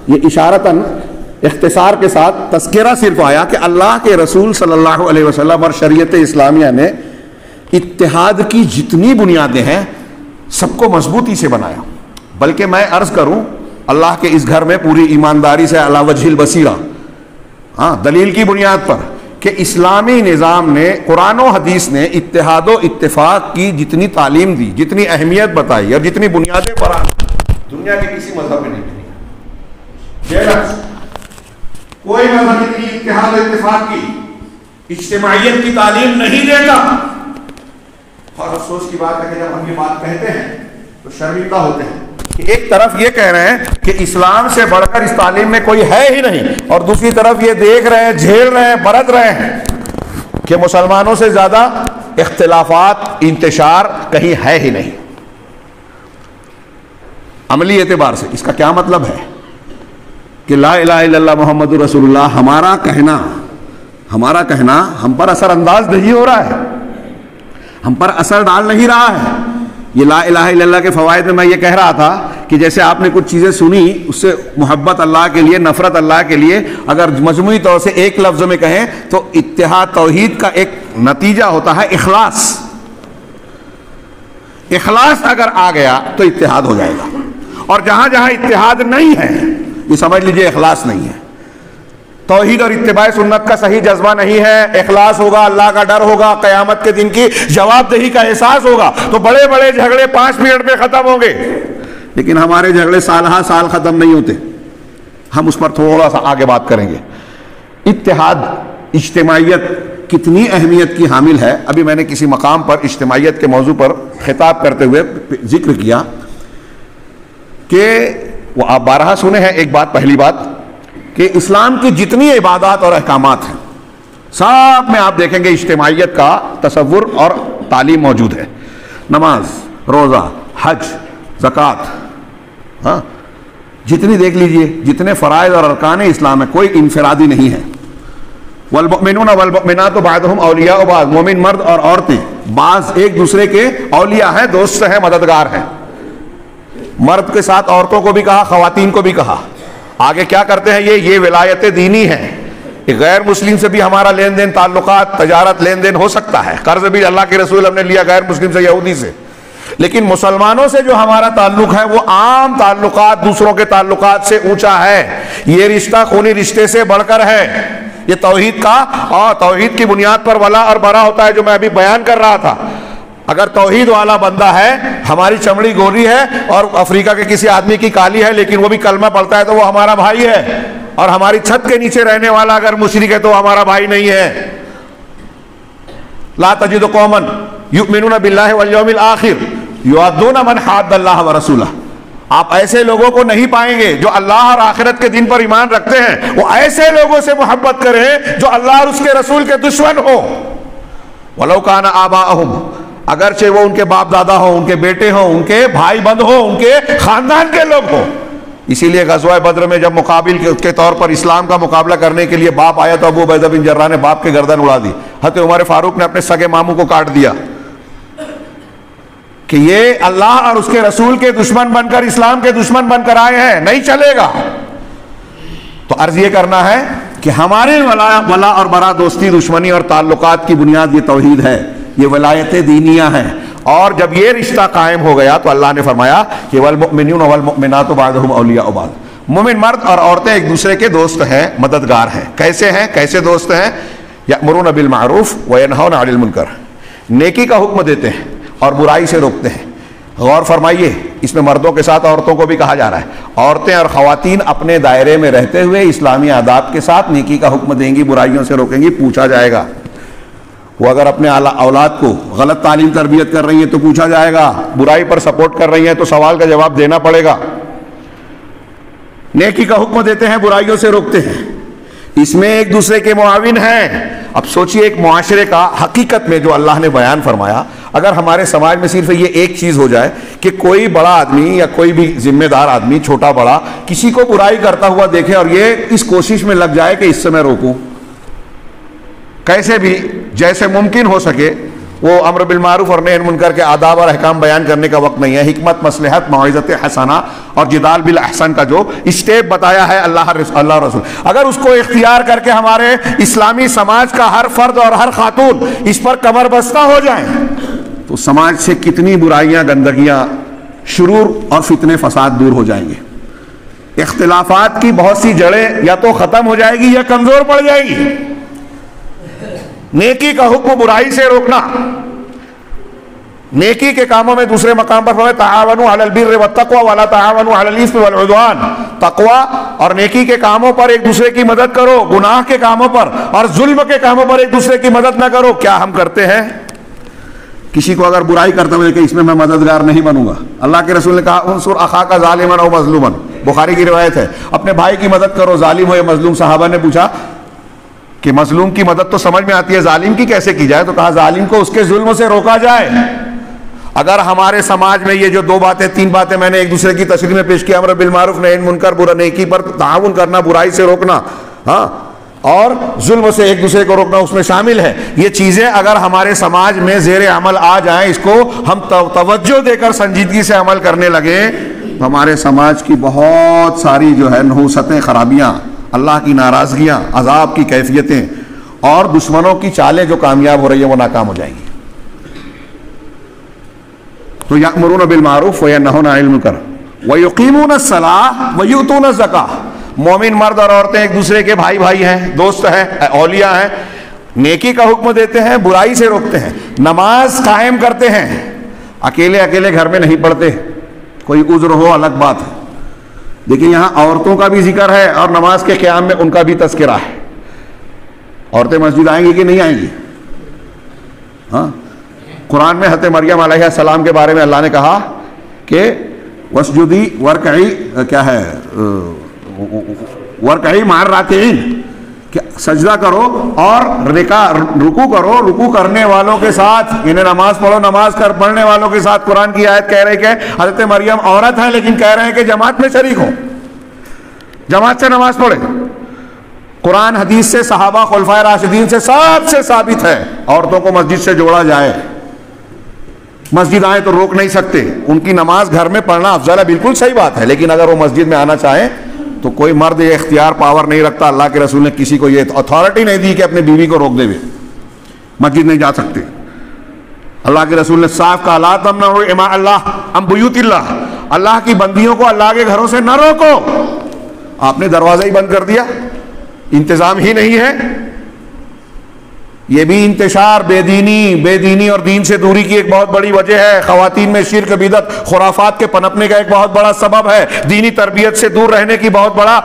یہ اشارتاً اختصار کے ساتھ تذکرہ صرف آیا کہ اللہ کے رسول صلی اللہ علیہ وسلم اور شریعت اسلامیہ نے اتحاد کی جتنی بنیادیں ہیں سب کو مضبوطی سے بنایا، بلکہ میں عرض کروں اللہ کے اس گھر میں پوری ایمانداری سے علی وجہ البصیرہ، دلیل کی بنیاد پر، کہ اسلامی نظام نے، قرآن و حدیث نے اتحاد و اتفاق کی جتنی تعلیم دی، جتنی اہمیت بتائی اور جتنی بنیادیں فراہم، دنیا کے کسی مذہب میں نہیں دی۔ کوئی مذہب اتنی اتحاد و اتفاق کی، اجتماعیت کی تعلیم نہیں دیتا۔ اور افسوس کی بات ہے کہ جب ہم یہ بات کہتے ہیں تو شرمندہ ہوتے ہیں کہ ایک طرف یہ کہہ رہے ہیں کہ اسلام سے بڑھ کر اس تعلیم میں کوئی ہے ہی نہیں، اور دوسری طرف یہ دیکھ رہے ہیں، جھیل رہے ہیں، برت رہے ہیں کہ مسلمانوں سے زیادہ اختلافات، انتشار کہیں ہے ہی نہیں۔ عملی اعتبار سے اس کا کیا مطلب ہے کہ لا الہ الا اللہ محمد رسول اللہ ہمارا کہنا ہم پر اثر انداز نہیں ہو رہا ہے، ہم پر اثر ڈال نہیں رہا ہے۔ یہ لا الہ الا اللہ کے فوائد میں یہ کہہ رہا تھا کہ جیسے آپ نے کچھ چیزیں سنی، اس سے محبت اللہ کے لیے، نفرت اللہ کے لیے، اگر مجموعی طور سے ایک لفظ میں کہیں تو اتحاد توحید کا ایک نتیجہ ہوتا ہے اخلاص۔ اخلاص اگر آ گیا تو اتحاد ہو جائے گا، اور جہاں جہاں اتحاد نہیں ہے یہ سمجھ لیجئے اخلاص نہیں ہے، توحید اور اتباع سنت کا صحیح جذبہ نہیں ہے، اخلاص ہوگا، اللہ کا ڈر ہوگا، قیامت کے دن کی جواب دہی کا احساس ہوگا، تو بڑے بڑے جھگڑے 5 منٹ میں ختم ہوں گے، لیکن ہمارے جھگڑے سالہ سال ختم نہیں ہوتے۔ ہم اس پر تھوڑا سا آگے بات کریں گے۔ اتحاد، اجتماعیت کتنی اہمیت کی حامل ہے۔ ابھی میں نے کسی مقام پر اجتماعیت کے موضوع پر خطاب کرتے ہوئے ذکر کیا کہ وہ آپ بارہا سنے ہیں، ایک بات، پہلی بات کہ اسلام کی جتنی عبادات اور احکامات ہیں سب میں آپ دیکھیں گے اجتماعیت کا تصور اور تعلیم موجود ہے. نماز، روزہ، حج، زکوٰۃ، ہاں جتنی دیکھ لیجئے، جتنے فرائض اور ارکان اسلام ہے کوئی انفرادی نہیں ہے. والمؤمنون والمؤمنات بعضهم اولیاء بعض، مومن مرد اور عورتیں بعض ایک دوسرے کے اولیاء ہیں، دوست ہیں، مددگار ہیں. مرد کے ساتھ عورتوں کو بھی کہا، خواتین کو بھی کہا. آگے کیا کرتے ہیں یہ ولایت دینی ہے. غیر مسلم سے بھی ہمارا لین دین، تعلقات، تجارت، لین دین ہو سکتا ہے. قرض بھی اللہ کے رسول ہم نے لیا غیر مسلم سے، یہودی سے. لیکن مسلمانوں سے جو ہمارا تعلق ہے وہ عام تعلقات، دوسروں کے تعلقات سے اونچا ہے. یہ رشتہ خونی رشتے سے بڑھ کر ہے. یہ توحید کا، اور توحید کی بنیاد پر ولا اور برا ہوتا ہے، جو میں ابھی بیان کر رہا تھا. اگر توحید والا بندہ ہے، ہماری چمڑی گوری ہے اور افریقہ کے کسی آدمی کی کالی ہے لیکن وہ بھی کلمہ پڑھتا ہے تو وہ ہمارا بھائی ہے. اور ہماری چھت کے نیچے رہنے والا اگر مشرک ہے تو ہمارا بھائی نہیں ہے. لا تجد قوما یؤمنون باللہ والیوم الآخر یوادون من حاد اللہ ورسولہ. آپ ایسے لوگوں کو نہیں پائیں گے جو اللہ اور آخرت کے دن پر ایمان رکھتے ہیں، وہ ایسے لوگوں سے محبت کریں جو اللہ اور اس کے رسول کے دشمن ہو. وَلَوْ كَانَ آبَاءَهُمْ، اگرچہ وہ ان کے باپ دادا ہوں، ان کے بیٹے ہوں، ان کے بھائی بند ہوں، ان کے خاندان کے لوگ ہوں. اسی لیے غزوہ بدر میں جب مقابل کے طور پر اسلام کا مقابلہ کرنے کے لیے باپ آیا تو ابو عبیدہ بن جراح نے باپ کے گردن اڑا دی. حضرت عمر فاروق نے اپنے سگے ماموں کو کاٹ دیا کہ یہ اللہ اور اس کے رسول کے دشمن بن کر، اسلام کے دشمن بن کر آئے ہیں، نہیں چلے گا. تو عرض یہ کرنا ہے کہ ہمارے ولا اور برا، دوستی، دشمنی اور تعلقات کی بنیاد یہ توحید ہے، یہ ولایت دینیہ ہیں. اور جب یہ رشتہ قائم ہو گیا تو اللہ نے فرمایا کہ والمؤمنون والمؤمنات بعضهم اولیاء بعض. مومن مرد اور عورتیں ایک دوسرے کے دوست ہیں، مددگار ہیں. کیسے ہیں؟ کیسے دوست ہیں؟ یأمرون بالمعروف وینہون عن المنکر، نیکی کا حکم دیتے ہیں اور برائی سے روکتے ہیں. غور فرمائیے، اس میں مردوں کے ساتھ عورتوں کو بھی کہا جا رہا ہے. عورتیں اور خواتین اپنے دائرے میں رہتے ہوئے اسلامی آداب کے ساتھ نیکی کا حکم دیں گی، برائیوں سے روکیں گی. پوچھا جائے گا، وہ اگر اپنے اولاد کو غلط تعلیم تربیت کر رہی ہیں تو پوچھا جائے گا، برائی پر سپورٹ کر رہی ہیں تو سوال کا جواب دینا پڑے گا. نیکی کا حکم دیتے ہیں، برائیوں سے روکتے ہیں. اس میں ایک دوسرے کے معاون ہیں. اب سوچئے ایک معاشرے کا حقیقت میں جو اللہ نے بیان فرمایا، اگر ہمارے سماج میں صرف یہ ایک چیز ہو جائے کہ کوئی بڑا آدمی یا کوئی بھی ذمہ دار آدمی، چھوٹا بڑا، کسی کو برائی کرتا ہوا دیکھے اور یہ اس کوشش میں لگ جائے کہ اس سے میں روکوں، کیسے بھی جیسے ممکن ہو سکے. وہ امر بالمعروف اور نہی عن المنکر کے آداب اور احکام بیان کرنے کا وقت نہیں ہے. حکمت، مصلحت، موعظت حسنہ اور جدال بالاحسن کا جو اسٹیپ بتایا ہے اللہ رسول، اگر اس کو اختیار کر کے ہمارے اسلامی سماج کا ہر فرد اور ہر خاتون اس پر کمر بستہ ہو جائیں تو سماج سے کتنی برائیاں، گندگیاں، شرور اور فتنے فساد دور ہو جائیں گے. اختلافات کی بہت سی جڑیں یا تو ختم ہو جائے گی یا کمزور پڑ جائے گی. نیکی کا حکم، برائی سے روکنا. نیکی کے کاموں میں دوسرے مقام پر فرمایا تعاونوا علی البر والتقوی ولا تعاونوا علی الاثم والعدوان. تقوی اور نیکی کے کاموں پر ایک دوسرے کی مدد کرو، گناہ کے کاموں پر اور ظلم کے کاموں پر ایک دوسرے کی مدد نہ کرو. کیا ہم کرتے ہیں؟ کسی کو اگر برائی کرتا ہوں کہ اس میں مددگار نہیں بنوں گا. اللہ کے رسول نے کہا انصر اخاک ظالما او مظلوما، بخاری کی روایت ہے. اپنے بھائی کی مدد کرو، ظالم ہو یا مظلوم. صحابہ نے پوچھا کہ مظلوم کی مدد تو سمجھ میں آتی ہے، ظالم کی کیسے کی جائے؟ تو کہا ظالم کو اس کے ظلم سے روکا جائے. اگر ہمارے سماج میں یہ جو دو باتیں، تین باتیں میں نے ایک دوسرے کی تشریح میں پیش کیا، امر بالمعروف نہی عن المنکر، برا نیکی پر تعاون کرنا، برائی سے روکنا، ہاں، اور ظلم سے ایک دوسرے کو روکنا اس میں شامل ہے. یہ چیزیں اگر ہمارے سماج میں زیر عمل آ جائیں، اس کو ہم توجہ دے کر سنجیدگی سے عمل کرنے لگے تو ہمارے سماج کی بہت ساری جو ہے نحوستیں، خرابیاں، اللہ کی ناراضگیاں، عذاب کی کیفیتیں اور دشمنوں کی چالیں جو کامیاب ہو رہی ہیں وہ ناکام ہو جائیں گی. تو یأمرون بالمعروف وینہون عن المنکر ویقیمون الصلاۃ ویؤتون الزکاۃ. مومن مرد اور عورتیں ایک دوسرے کے بھائی ہیں، دوست ہیں، اولیاء ہیں. نیکی کا حکم دیتے ہیں، برائی سے روکتے ہیں. نماز قائم کرتے ہیں. اکیلے گھر میں نہیں پڑھتے، کوئی عذر ہو الگ بات ہے. لیکن یہاں عورتوں کا بھی ذکر ہے اور نماز کے قیام میں ان کا بھی تذکرہ ہے. عورتیں مسجد آئیں گی کہ نہیں آئیں گی؟ ہاں، قرآن میں حضرت مریم علیہ السلام کے بارے میں اللہ نے کہا کہ وسجدی ورکعی، کیا ہے، ورکعی مع الراکعین، کہ سجدہ کرو اور رکوع کرو رکوع کرنے والوں کے ساتھ، یعنی نماز پڑھو نماز پڑھنے والوں کے ساتھ۔ قرآن کی آیت کہہ رہی کہ حضرت مریم عورت ہے لیکن کہہ رہے ہیں کہ جماعت میں شریک ہو، جماعت سے نماز پڑھے۔ قرآن حدیث سے، صحابہ خلفائے راشدین سے، سب سے ثابت ہے عورتوں کو مسجد سے جوڑا جائے، مسجد آئیں تو روک نہیں سکتے، ان کی نماز گھر میں پڑھنا افضل ہے، بالکل صحیح بات ہے، لیکن اگر وہ مسجد میں آنا چاہیں تو کوئی مرد یہ اختیار پاور نہیں رکھتا، اللہ کے رسول نے کسی کو یہ اتھارٹی نہیں دی کہ اپنی بیوی کو روک دے ہوئے مسجد نہیں جا سکتے۔ اللہ کے رسول نے صاف کہا لا تمنعوا اماء اللہ عن بیوت اللہ، اللہ کی بندیوں کو اللہ کے گھروں سے نہ روکو۔ آپ نے دروازہ ہی بند کر دیا، انتظام ہی نہیں ہے۔ یہ بھی انتشار بے دینی اور دین سے دوری کی ایک بہت بڑی وجہ ہے۔ خواتین میں شرک، بدعت، خرافات کے پنپنے کا ایک بہت بڑا سبب ہے، دینی تربیت سے دور رہنے کی ایک بہت بڑا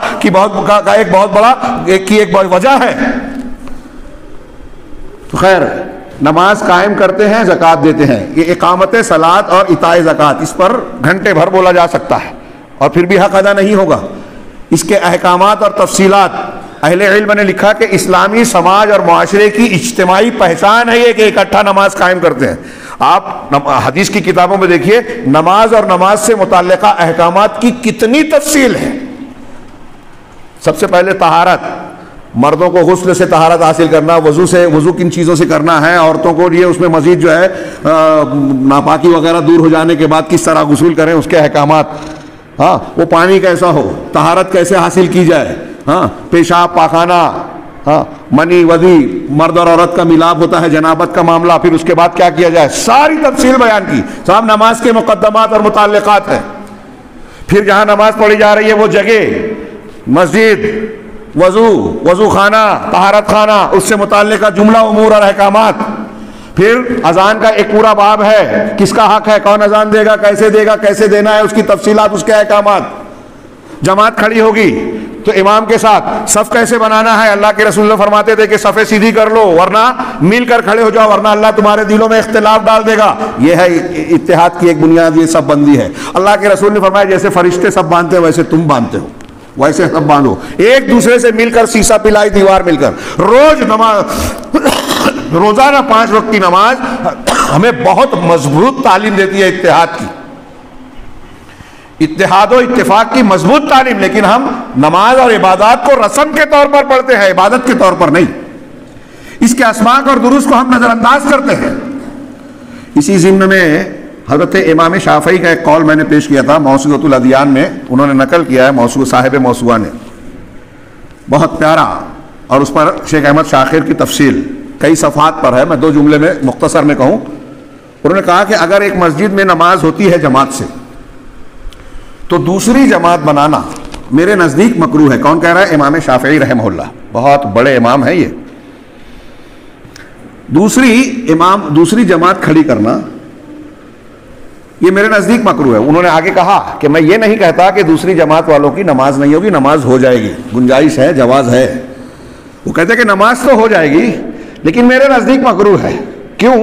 وجہ ہے۔ تو خیر، نماز قائم کرتے ہیں، زکوٰۃ دیتے ہیں، یہ اقامت صلاۃ اور اطاع زکوٰۃ، اس پر گھنٹے بھر بولا جا سکتا ہے اور پھر بھی حق ادا نہیں ہوگا۔ اس کے احکامات اور تفصیلات، اہل علم نے لکھا کہ اسلامی سماج اور معاشرے کی اجتماعی پہچان ہے یہ کہ اکٹھا نماز قائم کرتے ہیں۔ آپ حدیث کی کتابوں میں دیکھیے نماز اور نماز سے متعلقہ احکامات کی کتنی تفصیل ہے۔ سب سے پہلے طہارت، مردوں کو غسل سے طہارت حاصل کرنا، وضو کن چیزوں سے کرنا ہے، عورتوں کو یہ اس میں مزید جو ہے ناپاکی وغیرہ دور ہو جانے کے بعد کس طرح غسل کریں، اس کے احکامات، ہاں وہ پانی کیسا ہو، طہارت کیسے حاصل کی جائے، ہاں پیشاب پاخانہ، ہاں منی ودی، مرد اور عورت کا ملاپ ہوتا ہے، جنابت کا معاملہ، پھر اس کے بعد کیا کیا جائے، ساری تفصیل بیان کی۔ صاحب نماز کے مقدمات اور متعلقات ہیں۔ پھر جہاں نماز پڑھی جا رہی ہے وہ جگہ، مسجد، وضو خانہ، طہارت خانہ، اس سے متعلقہ جملہ امور اور احکامات۔ پھر اذان کا ایک پورا باب ہے، کس کا حق ہے، کون اذان دے گا، کیسے دینا ہے، اس کی تفصیلات، اس کے احکامات۔ جماعت کھڑی ہوگی تو امام کے ساتھ صف کیسے بنانا ہے، اللہ کے رسول فرماتے تھے کہ صفیں سیدھی کر لو ورنہ مل کر کھڑے ہو جاؤ ورنہ اللہ تمہارے دلوں میں اختلاف ڈال دے گا۔ یہ ہے اتحاد کی ایک بنیاد، یہ سب بندی ہے۔ اللہ کے رسول نے فرمایا جیسے فرشتے سب باندھتے ہیں ویسے تم باندھتے ہو، ویسے سب باندھو، ایک دوسرے سے مل کر، سیسا پلائی دیوار مل کر۔ روزانہ 5 وقت کی نماز ہمیں بہت مضبوط تعلیم دیتی ہے اتحاد کی، اتحاد و اتفاق کی مضبوط تعلیم، لیکن ہم نماز اور عبادات کو رسم کے طور پر پڑھتے ہیں، عبادت کے طور پر نہیں۔ اس کے اسباق اور دروس کو ہم نظر انداز کرتے ہیں۔ اسی ضمن میں حضرت امام شافعی کا ایک قول میں نے پیش کیا تھا موسوعۃ الادیان میں، انہوں نے نقل کیا ہے صاحب موسوعہ نے، بہت پیارا، اور اس پر شیخ احمد شاکر کی تفصیل کئی صفحات پر ہے، میں 2 جملے میں مختصر میں کہوں۔ انہوں نے کہا کہ اگر ایک مسجد میں نماز ہوتی ہے جماعت سے تو دوسری جماعت بنانا میرے نزدیک مکروہ ہے۔ کون کہہ رہا ہے؟ امام شافعی رحمہ اللہ، بہت بڑے امام ہیں یہ۔ دوسری جماعت کھڑی کرنا یہ میرے نزدیک مکروہ ہے۔ انہوں نے آگے کہا کہ میں یہ نہیں کہتا کہ دوسری جماعت والوں کی نماز نہیں ہوگی، نماز ہو جائے گی، گنجائش ہے، جواز ہے۔ وہ کہتے ہیں کہ نماز تو ہو جائے گی لیکن میرے نزدیک مکروہ ہے۔ کیوں؟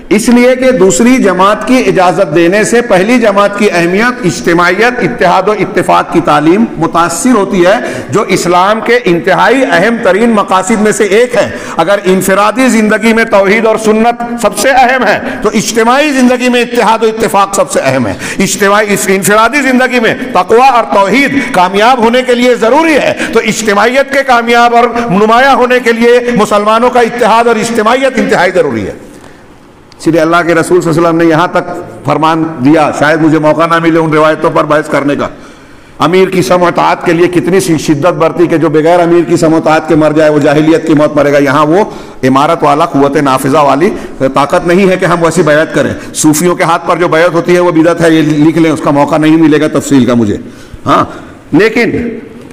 اس لیے کہ دوسری جماعت کی اجازت دینے سے پہلی جماعت کی اہمیت، اجتماعیت، اتحاد و اتفاق کی تعلیم متاثر ہوتی ہے، جو اسلام کے انتہائی اہم ترین مقاصد میں سے ایک ہے۔ اگر انفرادی زندگی میں توحید اور سنت سب سے اہم ہے تو اجتماعی زندگی میں اتحاد و اتفاق سب سے اہم ہے۔ انفرادی زندگی میں تقویٰ اور توحید کامیاب ہونے کے لیے ضروری ہے، تو اجتماعیت کے کامیاب اور نمایاں ہونے کے لیے مسلمانوں کا اتحاد اور اجتماعیت انتہائی ضروری ہے۔ اس لیے اللہ کے رسول صلی اللہ علیہ وسلم نے یہاں تک فرمان دیا، شاید مجھے موقع نہ ملے ان روایتوں پر بحث کرنے کا، امیر کی سمع و اطاعت کے لیے کتنی شدت برتی کہ جو بغیر امیر کی سمع و اطاعت کے مر جائے وہ جاہلیت کی موت مرے گا۔ یہاں وہ امارت والا، قوت نافذہ والی طاقت نہیں ہے کہ ہم ویسی بیعت کریں۔ صوفیوں کے ہاتھ پر جو بیعت ہوتی ہے وہ بدعت ہے، یہ لکھ لیں، اس کا موقع نہیں ملے گا تفصیل کا مجھے، ہاں۔ لیکن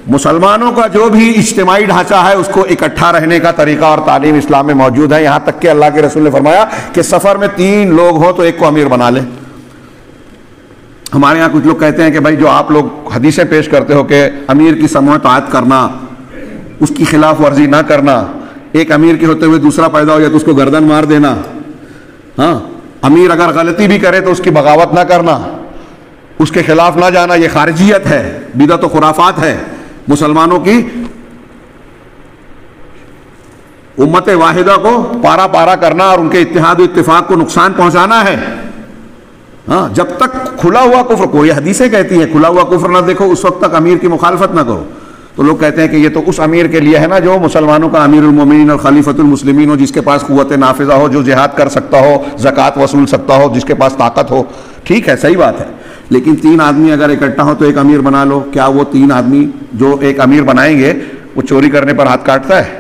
مسلمانوں کا جو بھی اجتماعی ڈھانچہ ہے اس کو اکٹھا رہنے کا طریقہ اور تعلیم اسلام میں موجود ہے، یہاں تک کہ اللہ کے رسول نے فرمایا کہ سفر میں 3 لوگ ہوں تو ایک کو امیر بنا لیں۔ ہمارے یہاں کچھ لوگ کہتے ہیں کہ بھائی جو آپ لوگ حدیثیں پیش کرتے ہو کہ امیر کی سمع و اطاعت کرنا، اس کی خلاف ورزی نہ کرنا، ایک امیر کے ہوتے ہوئے دوسرا پیدا ہو جائے تو اس کو گردن مار دینا، ہاں، امیر اگر غلطی بھی کرے تو اس کی بغاوت نہ کرنا، اس کے خلاف نہ جانا، یہ خارجیت ہے، بدعت و خرافات ہے۔ مسلمانوں کی امت واحدہ کو پارا پارا کرنا اور ان کے اتحاد و اتفاق کو نقصان پہنچانا ہے. ہاں جب تک کھلا ہوا کفر، کوئی حدیثیں کہتی ہیں کھلا ہوا کفر نہ دیکھو اس وقت تک امیر کی مخالفت نہ کرو. تو لوگ کہتے ہیں کہ یہ تو اس امیر کے لیے ہے نا جو مسلمانوں کا امیر المومنین اور خلیفۃ المسلمین ہو، جس کے پاس قوت نافذہ ہو، جو جہاد کر سکتا ہو، زکوٰۃ وصول سکتا ہو، جس کے پاس طاقت ہو. ٹھیک ہے، صحیح بات ہے، لیکن 3 آدمی اگر اکٹھا ہو تو ایک امیر بنا لو. کیا وہ 3 آدمی جو ایک امیر بنائیں گے وہ چوری کرنے پر ہاتھ کاٹتا ہے،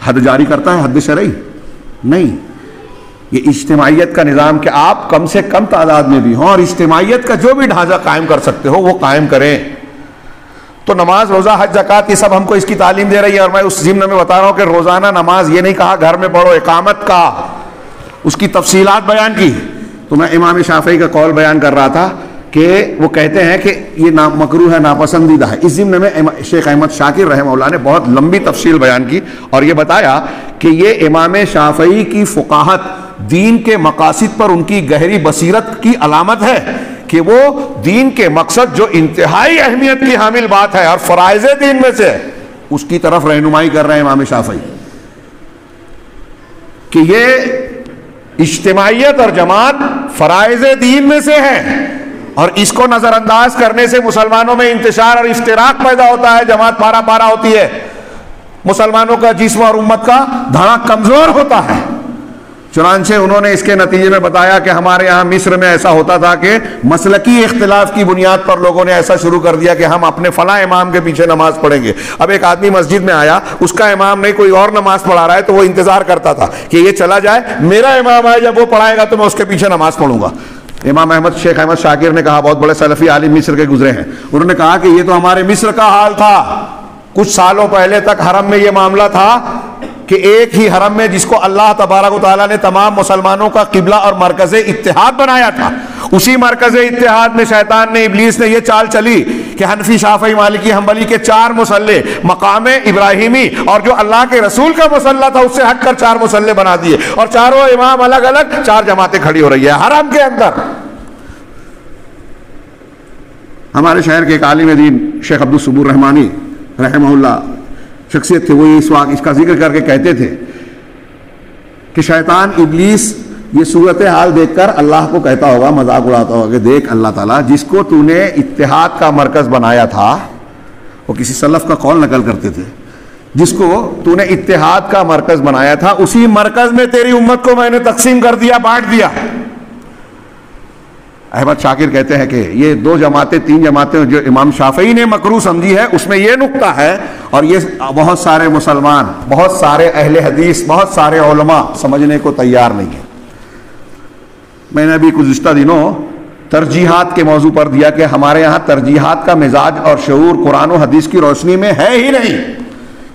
حد جاری کرتا ہے، حد شرعی؟ نہیں. یہ اجتماعیت کا نظام کہ آپ کم سے کم تعداد میں بھی ہوں اور اجتماعیت کا جو بھی ڈھانچہ قائم کر سکتے ہو وہ قائم کریں. تو نماز، روزہ، حج، زکوٰۃ یہ سب ہم کو اس کی تعلیم دے رہی ہے. اور میں اس ضمن میں بتا رہا ہوں کہ روزانہ نماز یہ نہیں کہا گھر میں پڑھو، اقامت کا اس کی تفصیلات بیان کی. تو میں امام شافعی کا قول بیان کر رہا تھا کہ وہ کہتے ہیں کہ یہ مکروہ ہے، ناپسندیدہ ہے. اس ضمن میں شیخ احمد شاکر رحمہ اللہ نے بہت لمبی تفصیل بیان کی اور یہ بتایا کہ یہ امام شافعی کی فقاہت دین کے مقاصد پر ان کی گہری بصیرت کی علامت ہے کہ وہ دین کے مقصد جو انتہائی اہمیت کی حامل بات ہے اور فرائض دین میں سے اس کی طرف رہنمائی کر رہے ہیں امام شافعی کہ یہ اجتماعیت اور جماعت فرائض دین میں سے ہے اور اس کو نظر انداز کرنے سے مسلمانوں میں انتشار اور افتراق پیدا ہوتا ہے، جماعت پارا پارا ہوتی ہے، مسلمانوں کا جسم اور امت کا دھڑا کمزور ہوتا ہے. چنانچہ انہوں نے اس کے نتیجے میں بتایا کہ ہمارے یہاں مصر میں ایسا ہوتا تھا کہ مسلکی اختلاف کی بنیاد پر لوگوں نے ایسا شروع کر دیا کہ ہم اپنے فلاں امام کے پیچھے نماز پڑھیں گے. اب ایک آدمی مسجد میں آیا، اس کا امام نہیں کوئی اور نماز پڑھا رہا ہے تو وہ انتظار کرتا تھا کہ یہ چلا جائے، میرا امام آئے، جب وہ پڑھائے گا تو میں اس کے پیچھے نماز پڑھوں گا. امام شیخ احمد شاکر نے کہا، بہت بڑے سلفی عالم مصر کے گزرے ہیں، انہوں نے کہا کہ یہ تو ہمارے مصر کا حال تھا. کچھ سالوں پہلے تک حرم میں یہ معاملہ تھا کہ ایک ہی حرم میں جس کو اللہ تبارک و تعالیٰ نے تمام مسلمانوں کا قبلہ اور مرکز اتحاد بنایا تھا، اسی مرکز اتحاد میں شیطان نے، ابلیس نے یہ چال چلی کہ حنفی، شافعی، مالکی، حنبلی کے 4 مصلے مقام ابراہیمی اور جو اللہ کے رسول کا مصلی تھا اس سے ہٹ کر 4 مصلے بنا دیے اور چاروں امام الگ الگ، 4 جماعتیں کھڑی ہو رہی ہے حرم کے اندر. ہمارے شہر کے ایک عالم دین شیخ عبدالصبور رحمانی رحمہ اللہ شخصیت تھے، وہ اس کا ذکر کر کے کہتے تھے کہ شیطان ابلیس یہ صورتحال دیکھ کر اللہ کو کہتا ہوگا، مذاق اڑاتا ہوگا کہ دیکھ اللہ تعالیٰ جس کو تو نے اتحاد کا مرکز بنایا تھا، وہ کسی سلف کا قول نقل کرتے تھے، جس کو تو نے اتحاد کا مرکز بنایا تھا اسی مرکز میں تیری امت کو میں نے تقسیم کر دیا، بانٹ دیا. احمد شاکر کہتے ہیں کہ یہ 2 جماعتیں 3 جماعتیں جو امام شافعی نے مکروہ سمجھی ہے اس میں یہ نقطہ ہے اور یہ بہت سارے مسلمان، بہت سارے اہل حدیث، بہت سارے علماء سمجھنے کو تیار نہیں ہیں. میں نے ابھی گزشتہ دنوں ترجیحات کے موضوع پر دیا کہ ہمارے یہاں ترجیحات کا مزاج اور شعور قرآن و حدیث کی روشنی میں ہے ہی نہیں.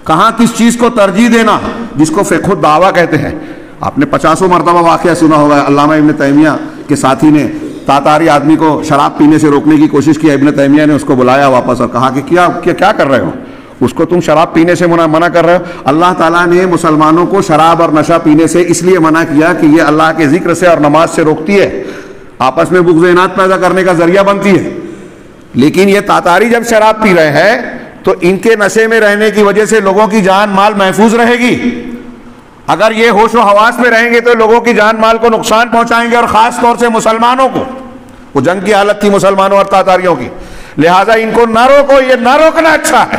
کہاں کس چیز کو ترجیح دینا، جس کو فقہ الدعوہ کہتے ہیں. آپ نے 50 مرتبہ واقعہ سنا ہوگا، علامہ ابن تیمیہ کے ساتھی نے تاتاری آدمی کو شراب پینے سے روکنے کی کوشش کی، ابن تیمیہ نے اس کو بلایا واپس اور کہا کہ کیا کر رہے ہو، اس کو تم شراب پینے سے منع کر رہے ہو. اللہ تعالیٰ نے مسلمانوں کو شراب اور نشہ پینے سے اس لیے منع کیا کہ یہ اللہ کے ذکر سے اور نماز سے روکتی ہے، آپس میں بغض و عناد پیدا کرنے کا ذریعہ بنتی ہے. لیکن یہ تاتاری جب شراب پی رہے ہیں تو ان کے نشے میں رہنے کی وجہ سے لوگوں کی جان مال محفوظ رہے گی. اگر یہ ہوش و حواس میں رہیں گے تو لوگوں کی جان مال کو نقصان پہنچائیں گے اور خاص طور سے مسلمانوں کو. وہ جنگ کی حالت تھی مسلمانوں اور تاتاریوں کی، لہٰذا ان کو نہ روکو، یہ نہ روکنا اچھا ہے.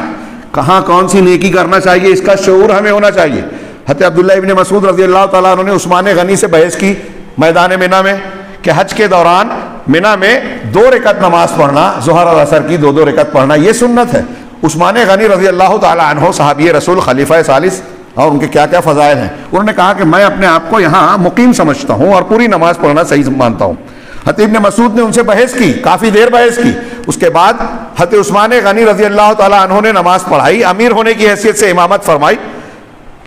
کہاں کون سی نیکی کرنا چاہیے اس کا شعور ہمیں ہونا چاہیے. حضرت عبداللہ ابن مسعود رضی اللہ تعالیٰ عنہ نے عثمان غنی سے بحث کی میدان منی میں کہ حج کے دوران منی میں 2 رکعت نماز پڑھنا، ظہر اور عصر کی 2 رکعت پڑھنا، یہ سنت ہے. عثمان غنی رضی اللہ تعالیٰ عنہ صحابی رسول، خلیفہ ثالث، اور ان کے کیا کیا فضائل ہیں. انہوں نے کہا کہ میں اپنے آپ کو یہاں مقیم سمجھتا ہوں اور پوری نماز پڑھنا صحیح مانتا ہوں. حضرت ابن مسعود نے ان سے بحث کی، کافی دیر بحث کی. اس کے بعد حضرت عثمان غنی رضی اللہ تعالیٰ عنہ نے نماز پڑھائی، امیر ہونے کی حیثیت سے امامت فرمائی،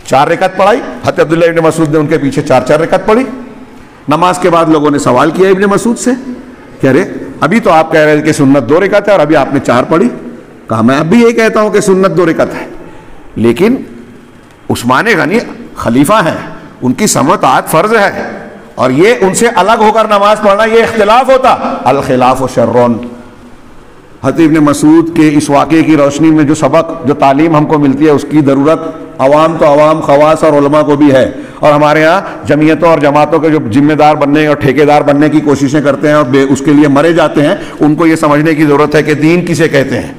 4 رکعت پڑھائی. حضرت عبداللہ ابن مسعود نے ان کے پیچھے 4 رکعت پڑھی. نماز کے بعد لوگوں نے سوال کیا ابن مسعود سے کہ ارے ابھی تو آپ کہہ رہے کہ سنت 2 رکعت ہے اور ابھی آپ نے 4 پڑھی. کہا میں اب بھی یہی کہتا ہوں کہ سنت 2 رکعت ہے، لیکن عثمان غنی خلیفہ ہیں، ان کی سمع و طاعت فرض ہے اور یہ ان سے الگ ہو کر نماز پڑھنا یہ اختلاف ہوتا. الخلاف شرون، حضرت ابن مسعود کے اس واقعے کی روشنی میں جو سبق جو تعلیم ہم کو ملتی ہے اس کی ضرورت عوام تو عوام، خواص اور علماء کو بھی ہے، اور ہمارے ہاں جمعیتوں اور جماعتوں کے جو ذمہ دار بننے اور ٹھیکیدار بننے کی کوششیں کرتے ہیں اور اس کے لیے مرے جاتے ہیں، ان کو یہ سمجھنے کی ضرورت ہے کہ دین کسے کہتے ہیں۔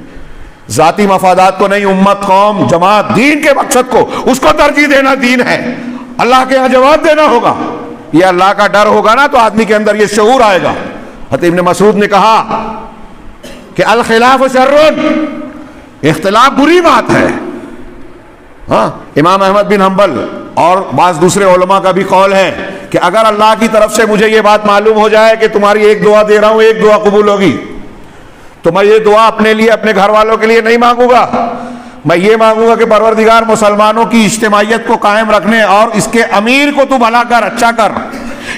ذاتی مفادات کو نہیں، امت، قوم، جماعت، دین کے مقصد کو، اس کو ترجیح دینا دین ہے۔ اللہ کے یہاں جواب دینا ہوگا، یہ اللہ کا ڈر ہوگا نا تو آدمی کے اندر یہ شعور آئے گا۔ حضرت ابن مسعود نے کہا کہ الخلاف شر، اختلاف بری بات ہے۔ ہاں، امام احمد بن حنبل اور بعض دوسرے علماء کا بھی قول ہے کہ اگر اللہ کی طرف سے مجھے یہ بات معلوم ہو جائے کہ تمہاری ایک دعا دے رہا ہوں، ایک دعا قبول ہوگی، تو میں یہ دعا اپنے لیے، اپنے گھر والوں کے لیے نہیں مانگوں گا، میں یہ مانگوں گا کہ پروردگار مسلمانوں کی اجتماعیت کو قائم رکھنے اور اس کے امیر کو تو بھلا کر، اچھا کر،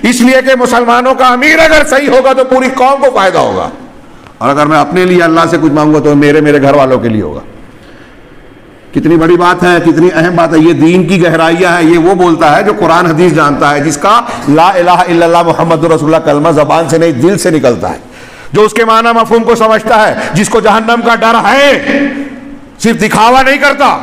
اس لیے کہ مسلمانوں کا امیر اگر صحیح ہوگا تو پوری قوم کو فائدہ ہوگا، اور اگر میں اپنے لیے اللہ سے کچھ مانگوں تو میرے گھر والوں کے لیے ہوگا۔ کتنی بڑی بات ہے، کتنی اہم بات ہے، یہ دین کی گہرائیاں ہے۔ یہ وہ بولتا ہے جو قرآن حدیث جانتا ہے، جس کا لا الہ الا اللہ محمد رسول اللہ کلمہ زبان سے نہیں دل سے نکلتا ہے، جو اس کے معنی مفہوم کو سمجھتا ہے، جس کو جہنم کا ڈر ہے، صرف دکھاوا نہیں کرتا،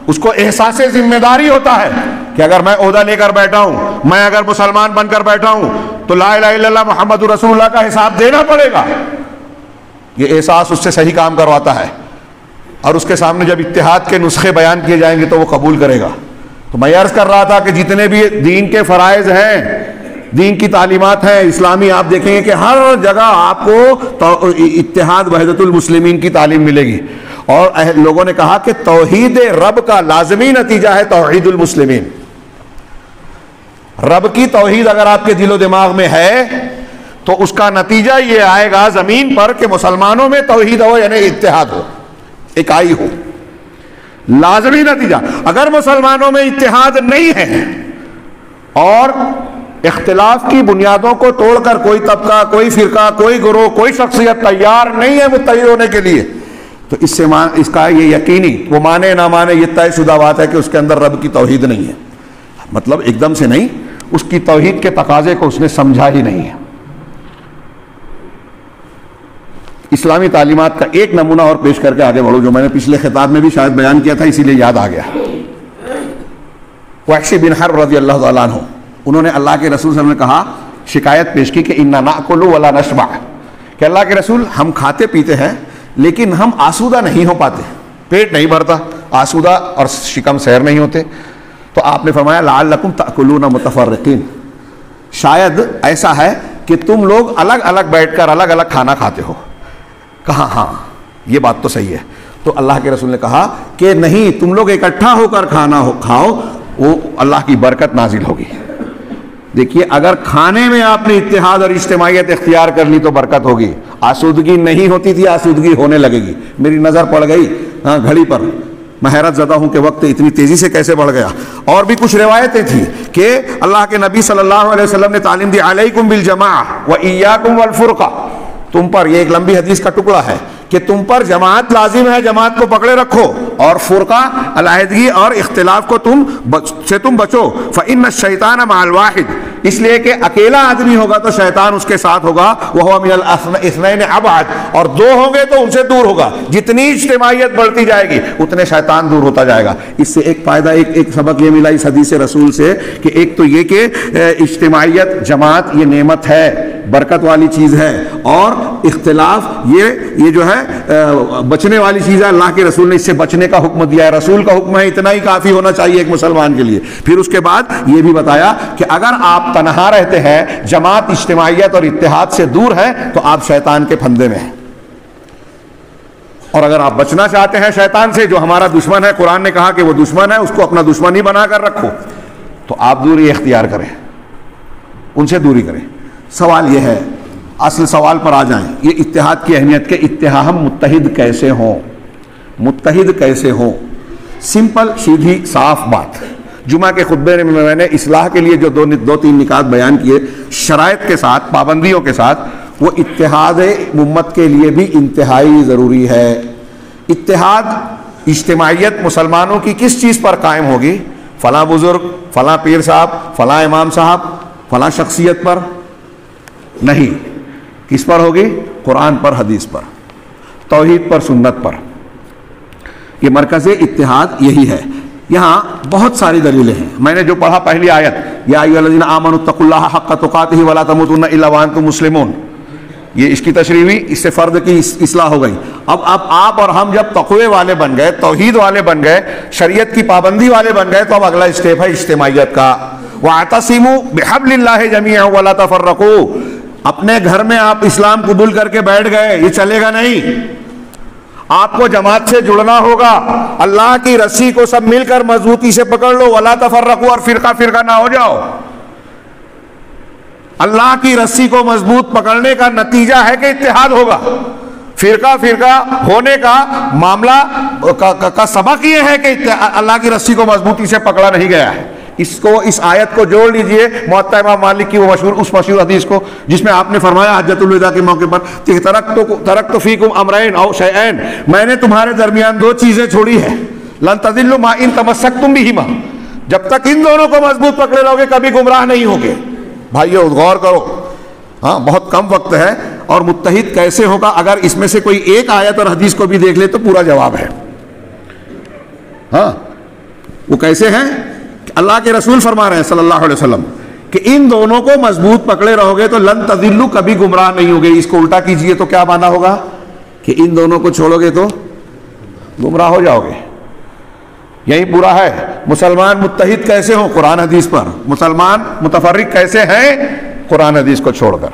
اس کو احساس ذمہ داری ہوتا ہے کہ اگر میں عہدہ لے کر بیٹھا ہوں، میں اگر مسلمان بن کر بیٹھا ہوں تو لا الہ الا اللہ محمد رسول اللہ کا حساب دینا پڑے گا۔ یہ احساس اس سے صحیح کام کرواتا ہے، اور اس کے سامنے جب اتحاد کے نسخے بیان کیے جائیں گے تو وہ قبول کرے گا۔ تو میں عرض کر رہا تھا کہ جتنے بھی دین کے فرائض ہیں، دین کی تعلیمات ہیں اسلامی، آپ دیکھیں گے کہ ہر جگہ آپ کو اتحاد وحدت المسلمین کی تعلیم ملے گی، اور لوگوں نے کہا کہ توحید رب کا لازمی نتیجہ ہے توحید المسلمین۔ رب کی توحید اگر آپ کے دل و دماغ میں ہے تو اس کا نتیجہ یہ آئے گا زمین پر کہ مسلمانوں میں توحید ہو، یعنی اتحاد ہو، اکائی ہو، لازمی نتیجہ۔ اگر مسلمانوں میں اتحاد نہیں ہے اور اختلاف کی بنیادوں کو توڑ کر کوئی طبقہ، کوئی فرقہ، کوئی گروہ، کوئی شخصیت تیار نہیں ہے متحد ہونے کے لیے، تو اس کا یہ یقینی، وہ مانے نہ مانے، یہ طے شدہ بات ہے کہ اس کے اندر رب کی توحید نہیں ہے۔ مطلب ایک دم سے نہیں، اس کی توحید کے تقاضے کو اس نے سمجھا ہی نہیں ہے۔ اسلامی تعلیمات کا ایک نمونہ اور پیش کر کے آگے بڑھو، جو میں نے پچھلے خطاب میں بھی شاید بیان کیا تھا، اسی لیے یاد آ گیا۔ وحشی بن حرب رضی اللہ تعالیٰ عنہ، انہوں نے اللہ کے رسول صلی اللہ علیہ وسلم نے کہا، شکایت پیش کی کہ انا ناکل ولا نشبع، کہ اللہ کے رسول ہم کھاتے پیتے ہیں لیکن ہم آسودہ نہیں ہو پاتے، پیٹ نہیں بھرتا، آسودہ اور شکم سیر نہیں ہوتے۔ تو آپ نے فرمایا لعلکم تأکلون متفرقین، شاید ایسا ہے کہ تم لوگ الگ الگ بیٹھ کر الگ الگ کھانا کھاتے ہو۔ کہا ہاں یہ بات تو صحیح ہے۔ تو اللہ کے رسول نے کہا کہ نہیں، تم لوگ اکٹھا ہو کر کھانا کھاؤ، وہ اللہ کی برکت نازل ہوگی۔ دیکھیے، اگر کھانے میں آپ نے اتحاد اور اجتماعیت اختیار کر لی تو برکت ہوگی۔ آسودگی نہیں ہوتی تھی، آسودگی ہونے لگے گی۔ میری نظر پڑ گئی گھڑی پر، میں حیرت زدہ ہوں کہ وقت اتنی تیزی سے کیسے بڑھ گیا۔ اور بھی کچھ روایتیں تھیں کہ اللہ کے نبی صلی اللہ علیہ وسلم نے تعلیم دی، علیکم بالجماع وایاکم والفرقہ، تم پر، یہ ایک لمبی حدیث کا ٹکڑا ہے کہ تم پر جماعت لازم ہے، جماعت کو پکڑے رکھو، اور فرقہ، علیحدگی اور اختلاف کو تم بچو۔ فإن الشیطان مع الواحد، اس لیے کہ اکیلا آدمی ہوگا تو شیطان اس کے ساتھ ہوگا، وہو من الاثنین ابعد، اور دو ہوں گے تو ان سے دور ہوگا۔ جتنی اجتماعیت بڑھتی جائے گی اتنے شیطان دور ہوتا جائے گا۔ اس سے ایک فائدہ، ایک سبق یہ ملا اس حدیث رسول سے کہ ایک تو یہ کہ اجتماعیت، جماعت یہ نعمت ہے، برکت والی چیز ہے، اور اختلاف یہ جو ہے بچنے والی چیز ہے۔ اللہ کے رسول نے اس سے بچنے کا حکم دیا ہے، رسول کا حکم ہے، اتنا ہی کافی ہونا چاہیے ایک مسلمان کے لیے۔ پھر اس کے بعد یہ بھی بتایا کہ اگر آپ تنہا رہتے ہیں، جماعت، اجتماعیت اور اتحاد سے دور ہے، تو آپ شیطان کے پھندے میں ہیں، اور اگر آپ بچنا چاہتے ہیں شیطان سے جو ہمارا دشمن ہے، قرآن نے کہا کہ وہ دشمن ہے، اس کو اپنا دشمن ہی بنا کر رکھو، تو آپ دوری اختیار کریں، ان سے دوری کریں۔ سوال یہ ہے، اصل سوال پر آ جائیں، یہ اتحاد کی اہمیت کے اتحاد، ہم متحد کیسے ہوں، متحد کیسے ہوں؟ سمپل، سیدھی، صاف بات۔ جمعہ کے خطبے میں میں نے اصلاح کے لیے جو دو تین نکات بیان کیے، شرائط کے ساتھ، پابندیوں کے ساتھ، وہ اتحاد امت کے لیے بھی انتہائی ضروری ہے۔ اتحاد، اجتماعیت مسلمانوں کی کس چیز پر قائم ہوگی؟ فلاں بزرگ، فلاں پیر صاحب، فلاں امام صاحب، فلاں شخصیت پر نہیں، کس پر ہوگی؟ قرآن پر، حدیث پر۔ توحید پر، سنت پر. یہ مرکز اتحاد یہی ہے. یہاں بہت ساری دلیلیں ہیں. میں نے جو پڑھا پہلی آیت، یا ایھا الذین آمنوا اتقوا اللہ حق تقاتہ ولا تموتن الا وانتم مسلمون، یہ اس کی تشریح ہوئی، اس سے فرد کی اصلاح ہو گئی. اب آپ اور ہم جب تقوی والے بن گئے، توحید والے بن گئے، شریعت کی پابندی والے بن گئے، تو اب اگلا اسٹیپ ہے اجتماعیت کا. واعتصموا بحبل اللہ جميعا ولا تفرقوا. اپنے گھر میں آپ اسلام قبول کر کے بیٹھ گئے، یہ چلے گا نہیں. آپ کو جماعت سے جڑنا ہوگا، اللہ کی رسی کو سب مل کر مضبوطی سے پکڑ لو. ولا تفرقوا، اور فرقہ فرقہ نہ ہو جاؤ. اللہ کی رسی کو مضبوط پکڑنے کا نتیجہ ہے کہ اتحاد ہوگا. فرقہ فرقہ ہونے کا معاملہ کا سبق یہ ہے کہ اللہ کی رسی کو مضبوطی سے پکڑا نہیں گیا ہے. اس آیت کو جوڑ لیجئے موطا امام مالک کی وہ مشہور حدیث کو، جس میں آپ نے فرمایا حجۃ الوداع کے موقع پر کہ ترکت فیکم امرین او شیئین، میں نے تمہارے درمیان دو چیزیں چھوڑی ہیں، لن تضلوا ما ان تمسکتم بہما، جب تک ان دونوں کو مضبوط پکڑے رہو گے کبھی گمراہ نہیں ہوگے. بھائیو غور کرو، ہاں بہت کم وقت ہے. اور متحد کیسے ہوگا؟ اگر اس میں سے کوئی ایک آیت اور حدیث کو بھی دیکھ لے تو پورا جواب ہے. ہاں وہ کیسے ہیں؟ اللہ کے رسول فرما رہے ہیں صلی اللہ علیہ وسلم کہ ان دونوں کو مضبوط پکڑے رہو گے تو لن تضلوا، کبھی گمراہ نہیں ہوگے. اس کو الٹا کیجئے تو کیا مانا ہوگا کہ ان دونوں کو چھوڑو گے تو گمراہ ہو جاؤ گے. یہی پورا ہے. مسلمان متحد کیسے ہوں؟ قرآن حدیث پر. مسلمان متفرق کیسے ہیں؟ قرآن حدیث کو چھوڑ کر.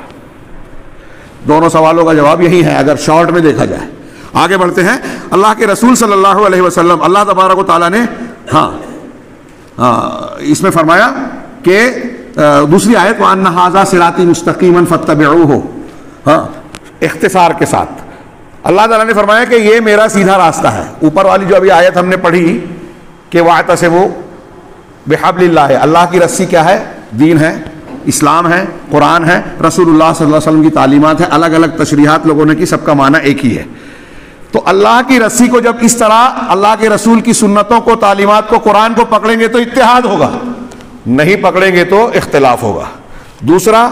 دونوں سوالوں کا جواب یہی ہے اگر شارٹ میں دیکھا جائے. آگے بڑھتے ہیں. اللہ کے رسول صلی اللہ علیہ وسلم، اللہ تبارک و تعالیٰ نے اس میں فرمایا کہ دوسری آیت وَأَنَّ هَٰذَا صِرَاطِي مُسْتَقِيمًا فَاتَّبِعُوهُ، اختصار کے ساتھ اللہ تعالیٰ نے فرمایا کہ یہ میرا سیدھا راستہ ہے. اوپر والی جو ابھی آیت ہم نے پڑھی کہ وَاعْتَصِمُوا بِحَبْلِ اللَّهِ، اللہ کی رسی کیا ہے؟ دین ہے، اسلام ہے، قرآن ہے، رسول اللہ صلی اللہ علیہ وسلم کی تعلیمات ہیں. الگ الگ تشریحات لوگوں نے کی، سب کا معنی ایک ہی ہے. تو اللہ کی رسی کو جب اس طرح اللہ کے رسول کی سنتوں کو، تعلیمات کو، قرآن کو پکڑیں گے تو اتحاد ہوگا، نہیں پکڑیں گے تو اختلاف ہوگا. دوسرا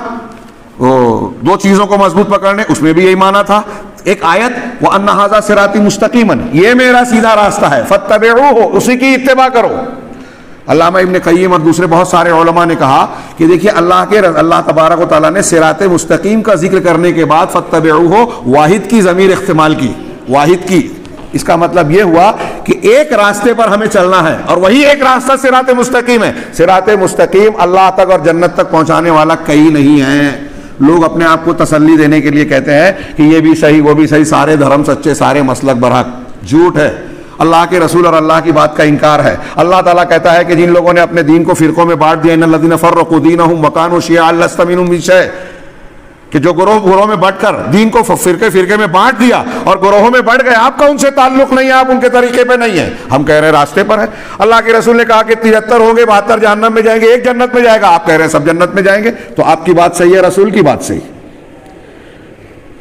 دو چیزوں کو مضبوط پکڑنے، اس میں بھی یہی معنی تھا. ایک آیت وَأَنَّ هَٰذَا صِرَاطِي مُسْتَقِيمًا، یہ میرا سیدھا راستہ ہے، فَاتَّبِعُوهُ، اسی کی اتباع کرو. علامہ ابن قیم اور دوسرے بہت سارے علماء نے کہا کہ دیکھیے اللہ تبارک و تعالیٰ نے صراط مستقیم کا ذکر کرنے کے بعد فَاتَّبِعُوهُ واحد کی ضمیر استعمال کی، واحد کی. اس کا مطلب یہ ہوا کہ ایک راستے پر ہمیں چلنا ہے، اور وہی ایک راستہ صراط مستقیم ہے. صراط مستقیم اللہ تک اور جنت تک پہنچانے والا کئی نہیں ہے. لوگ اپنے آپ کو تسلی دینے کے لیے کہتے ہیں کہ یہ بھی صحیح وہ بھی صحیح، سارے دھرم سچے، سارے مسلک برحق. جھوٹ ہے. اللہ کے رسول اور اللہ کی بات کا انکار ہے. اللہ تعالیٰ کہتا ہے کہ جن لوگوں نے اپنے دین کو فرقوں میں بانٹ دیا، ان الذین فرقوا دینہم وکانوا شیعا لست منہم فی شیء، کہ جو گروہوں میں بٹ کر دین کو فرقے میں بانٹ دیا اور گروہوں میں بٹ گئے، آپ کا ان سے تعلق نہیں ہے، آپ ان کے طریقے پہ نہیں ہیں. ہم کہہ رہے ہیں راستے پر ہے. اللہ کے رسول نے کہا کہ 73 ہوں گے، 72 جہنم میں جائیں گے، ایک جنت میں جائے گا. آپ کہہ رہے ہیں سب جنت میں جائیں گے. تو آپ کی بات صحیح ہے، رسول کی بات صحیح.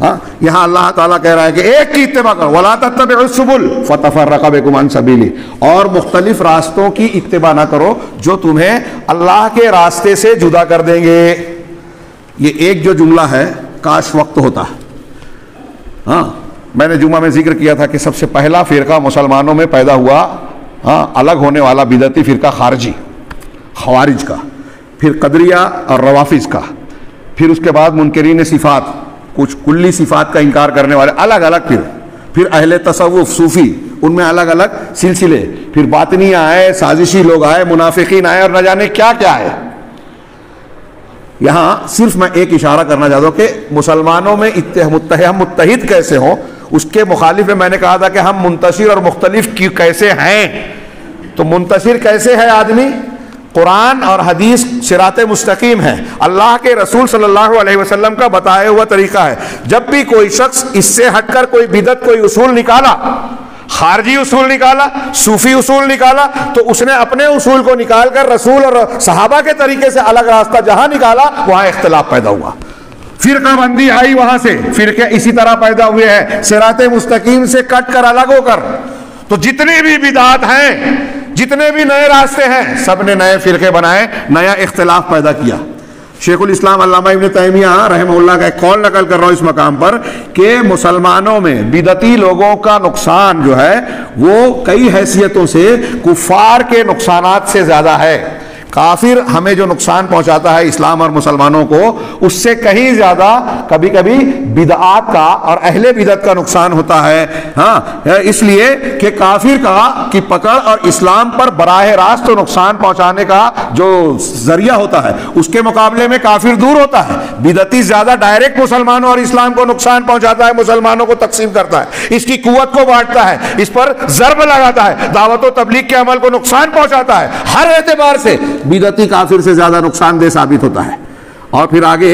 ہاں یہاں اللہ تعالیٰ کہہ رہا ہے کہ ایک کی اتباع کرو، وَلَا تَتَّبِعُوا السُّبُلَ فَتَفَرَّقَ بِكُمْ عَنْ سَبِيلِهِ، اور مختلف راستوں کی اتباع نہ کرو جو تمہیں اللہ کے راستے سے جدا کر دیں گے. یہ ایک جو جملہ ہے کاش وقت ہوتا. ہاں میں نے جمعہ میں ذکر کیا تھا کہ سب سے پہلا فرقہ مسلمانوں میں پیدا ہوا، الگ ہونے والا بدعتی فرقہ خارجی، خوارج کا، پھر قدریہ اور روافظ کا، پھر اس کے بعد منکرین صفات، کچھ کلی صفات کا انکار کرنے والے الگ الگ، پھر اہل تصوف صوفی، ان میں الگ الگ سلسلے، پھر باطنی آئے، سازشی لوگ آئے، منافقین آئے، اور نہ جانے کیا کیا ہے. یہاں صرف میں ایک اشارہ کرنا چاہتا ہوں کہ مسلمانوں میں متحد کیسے ہوں. اس کے مخالف میں نے کہا تھا کہ ہم منتشر اور مختلف کیسے ہیں. تو منتشر کیسے ہے آدمی؟ قرآن اور حدیث صراط مستقیم ہے، اللہ کے رسول صلی اللہ علیہ وسلم کا بتایا ہوا طریقہ ہے. جب بھی کوئی شخص اس سے ہٹ کر کوئی بدعت، کوئی اصول نکالا، خارجی اصول نکالا، صوفی اصول نکالا، تو اس نے اپنے اصول کو نکال کر رسول اور صحابہ کے طریقے سے الگ راستہ جہاں نکالا وہاں اختلاف پیدا ہوا، فرقہ بندی آئی، وہاں سے فرقے اسی طرح پیدا ہوئے ہیں صراط مستقیم سے کٹ کر الگ ہو کر. تو جتنی بھی بدعات ہیں، جتنے بھی نئے راستے ہیں، سب نے نئے فرقے بنائے، نیا اختلاف پیدا کیا. شیخ الاسلام علامہ ابن تیمیہ رحمہ اللہ کا ایک قول نقل کر رہا ہوں اس مقام پر کہ مسلمانوں میں بدعتی لوگوں کا نقصان جو ہے وہ کئی حیثیتوں سے کفار کے نقصانات سے زیادہ ہے. کافر ہمیں جو نقصان پہنچاتا ہے اسلام اور مسلمانوں کو، اس سے کہیں زیادہ کبھی کبھی بدعات کا اور اہل بدعت کا نقصان ہوتا ہے. ہاں، اس لیے کہ کافر کی پکڑ اور اسلام پر براہ راست نقصان پہنچانے کا جو ذریعہ ہوتا ہے اس کے مقابلے میں کافر دور ہوتا ہے. بدعتی زیادہ ڈائریکٹ مسلمانوں اور اسلام کو نقصان پہنچاتا ہے، مسلمانوں کو تقسیم کرتا ہے، اس کی قوت کو بانٹتا ہے، اس پر ضرب لگاتا ہے، دعوت و تبلیغ کے عمل کو نقصان پہنچاتا ہے. ہر اعتبار سے بدعتی کافر سے زیادہ نقصان دہ ثابت ہوتا ہے. اور پھر آگے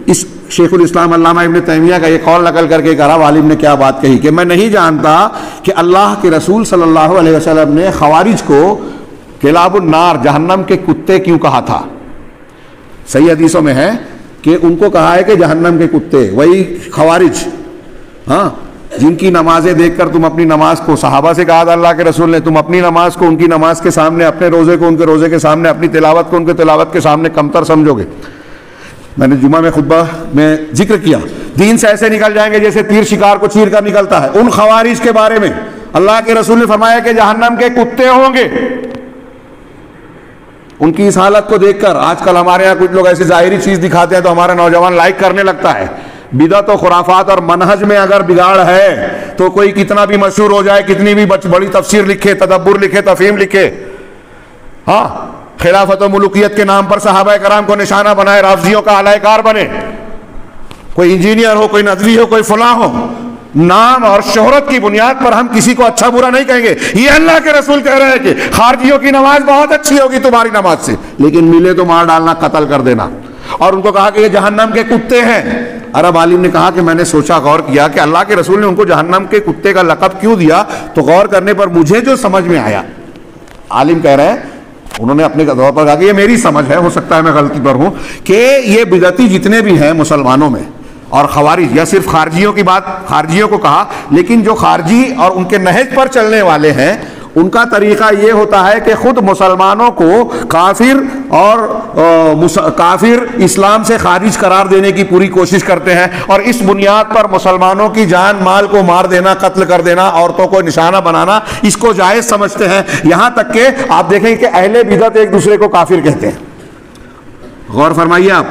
اس شیخ الاسلام علامہ ابن تیمیہ کا یہ قول نقل کر کے ایک عرب عالم نے کیا بات کہی کہ میں نہیں جانتا کہ اللہ کے رسول صلی اللہ علیہ وسلم نے خوارج کو کلاب النار، جہنم کے کتے کیوں کہا تھا. صحیح حدیثوں میں ہے کہ ان کو کہا ہے کہ جہنم کے کتے، وہی خوارج، ہاں، جن کی نمازیں دیکھ کر تم اپنی نماز کو، صحابہ سے کہا تھا اللہ کے رسول نے، تم اپنی نماز کو ان کی نماز کے سامنے، اپنے روزے کو ان کے روزے کے سامنے، اپنی تلاوت کو ان کے تلاوت کے سامنے کمتر سمجھو گے. میں نے جمعہ میں خطبہ میں ذکر کیا، دین سے ایسے نکل جائیں گے جیسے تیر شکار کو چیر کر نکلتا ہے. ان خوارج کے بارے میں اللہ کے رسول نے فرمایا کہ جہنم کے کتے ہوں گے. ان کی اس حالت کو دیکھ کر آج کل ہمارے ہاں کچھ لوگ ایسی ظاہری چیز دکھاتے ہیں تو ہمارا نوجوان لائک کرنے لگتا ہے. بدعت و خرافات اور منہج میں اگر بگاڑ ہے تو کوئی کتنا بھی مشہور ہو جائے، کتنی بھی بڑی تفسیر لکھے، تدبر لکھے، تفہیم لکھے، ہاں، خلافت و ملوکیت کے نام پر صحابہ کرام کو نشانہ بنائے، رافضیوں کا اعلی کار بنے، کوئی انجینئر ہو، کوئی ندوی ہو، کوئی فلاں ہو، نام اور شہرت کی بنیاد پر ہم کسی کو اچھا برا نہیں کہیں گے. یہ اللہ کے رسول کہہ رہے ہیں کہ خارجیوں کی نماز بہت اچھی ہوگی تمہاری نماز سے، لیکن ملے تو مار ڈالنا، قتل کر دینا. اور ان کو کہا کہ یہ جہنم کے کتے ہیں. عرب عالم نے کہا کہ میں نے سوچا، غور کیا کہ اللہ کے رسول نے ان کو جہنم کے کتے کا لقب کیوں دیا. تو غور کرنے پر مجھے جو سمجھ میں آیا، عالم کہہ رہے ہیں، انہوں نے اپنے طور پر کہا کہ یہ میری سمجھ ہے، ہو سکتا ہے میں غلطی پر ہوں، کہ یہ بدعتی جتنے بھی ہیں مسلمانوں میں اور خوارج، یا صرف خارجیوں کی بات، خارجیوں کو کہا، لیکن جو خارجی اور ان کے نہج پر چلنے والے ہیں ان کا طریقہ یہ ہوتا ہے کہ خود مسلمانوں کو کافر اور کافر اسلام سے خارج قرار دینے کی پوری کوشش کرتے ہیں، اور اس بنیاد پر مسلمانوں کی جان مال کو مار دینا، قتل کر دینا، عورتوں کو نشانہ بنانا، اس کو جائز سمجھتے ہیں. یہاں تک کہ آپ دیکھیں کہ اہل بدعت ایک دوسرے کو کافر کہتے ہیں. غور فرمائیے آپ.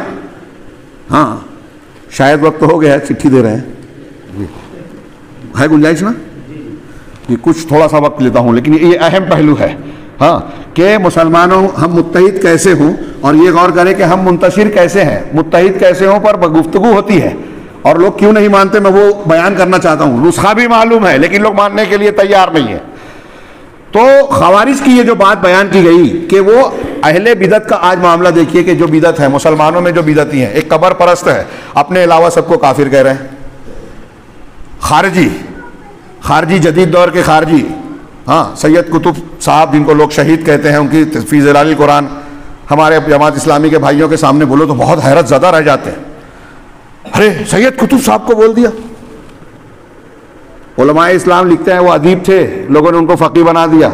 ہاں، شاید وقت ہو گیا ہے، چٹھی دے رہے ہیں، ہے گنجائش نا؟ یہ کچھ تھوڑا سا وقت لیتا ہوں، لیکن یہ اہم پہلو ہے، ہاں، کہ مسلمانوں ہم متحد کیسے ہوں، اور یہ غور کریں کہ ہم منتشر کیسے ہیں، متحد کیسے ہوں پر گفتگو ہوتی ہے، اور لوگ کیوں نہیں مانتے میں وہ بیان کرنا چاہتا ہوں. نسخہ بھی معلوم ہے لیکن لوگ ماننے کے لیے تیار نہیں ہے. تو خوارج کی یہ جو بات بیان کی گئی کہ وہ اہل بدعت کا آج معاملہ دیکھیے کہ جو بدعت ہے مسلمانوں میں، جو بدعتی ہیں، ایک قبر پرست ہے، اپنے علاوہ سب کو کافر کہہ رہے ہیں. خارجی جدید دور کے خارجی، ہاں، سید قطب صاحب جن کو لوگ شہید کہتے ہیں، ان کی فی ظلال القرآن ہمارے جماعت اسلامی کے بھائیوں کے سامنے بولو تو بہت حیرت زدہ رہ جاتے ہیں. ارے سید قطب صاحب کو بول دیا. علماء اسلام لکھتے ہیں وہ ادیب تھے، لوگوں نے ان کو فقیہ بنا دیا،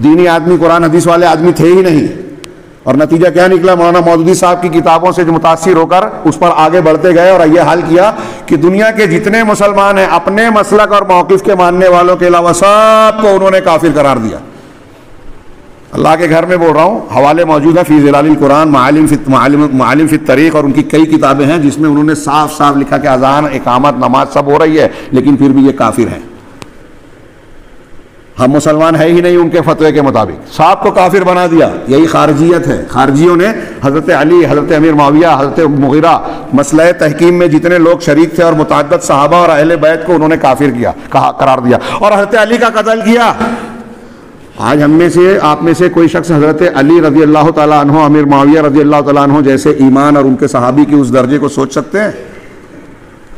دینی آدمی، قرآن حدیث والے آدمی تھے ہی نہیں. اور نتیجہ کیا نکلا؟ مولانا مودودی صاحب کی کتابوں سے جو متاثر ہو کر اس پر آگے بڑھتے گئے اور یہ حل کیا کہ دنیا کے جتنے مسلمان ہیں اپنے مسلک اور موقف کے ماننے والوں کے علاوہ سب کو انہوں نے کافر قرار دیا. اللہ کے گھر میں بول رہا ہوں، حوالے موجود ہیں، فی ظلال القرآن، معالم فی الطریق، اور ان کی کئی کتابیں ہیں جس میں انہوں نے صاف صاف لکھا کہ اذان، اقامت، نماز سب ہو رہی ہے لیکن پھر بھی یہ کافر ہیں. ہم مسلمان ہے ہی نہیں ان کے فتوے کے مطابق، صاحب کو کافر بنا دیا. یہی خارجیت ہے. خارجیوں نے حضرت علی، حضرت امیر معاویہ، حضرت مغیرہ، مسئلہ تحکیم میں جتنے لوگ شریک تھے اور متعدد صحابہ اور اہل بیت کو انہوں نے کافر کیا، قرار دیا، اور حضرت علی کا قتل کیا. آج ہم میں سے، آپ میں سے کوئی شخص حضرت علی رضی اللہ تعالیٰ عنہ، امیر معاویہ رضی اللہ تعالیٰ عنہ جیسے ایمان اور ان کے صحابی کی اس درجے کو سوچ سکتے ہیں؟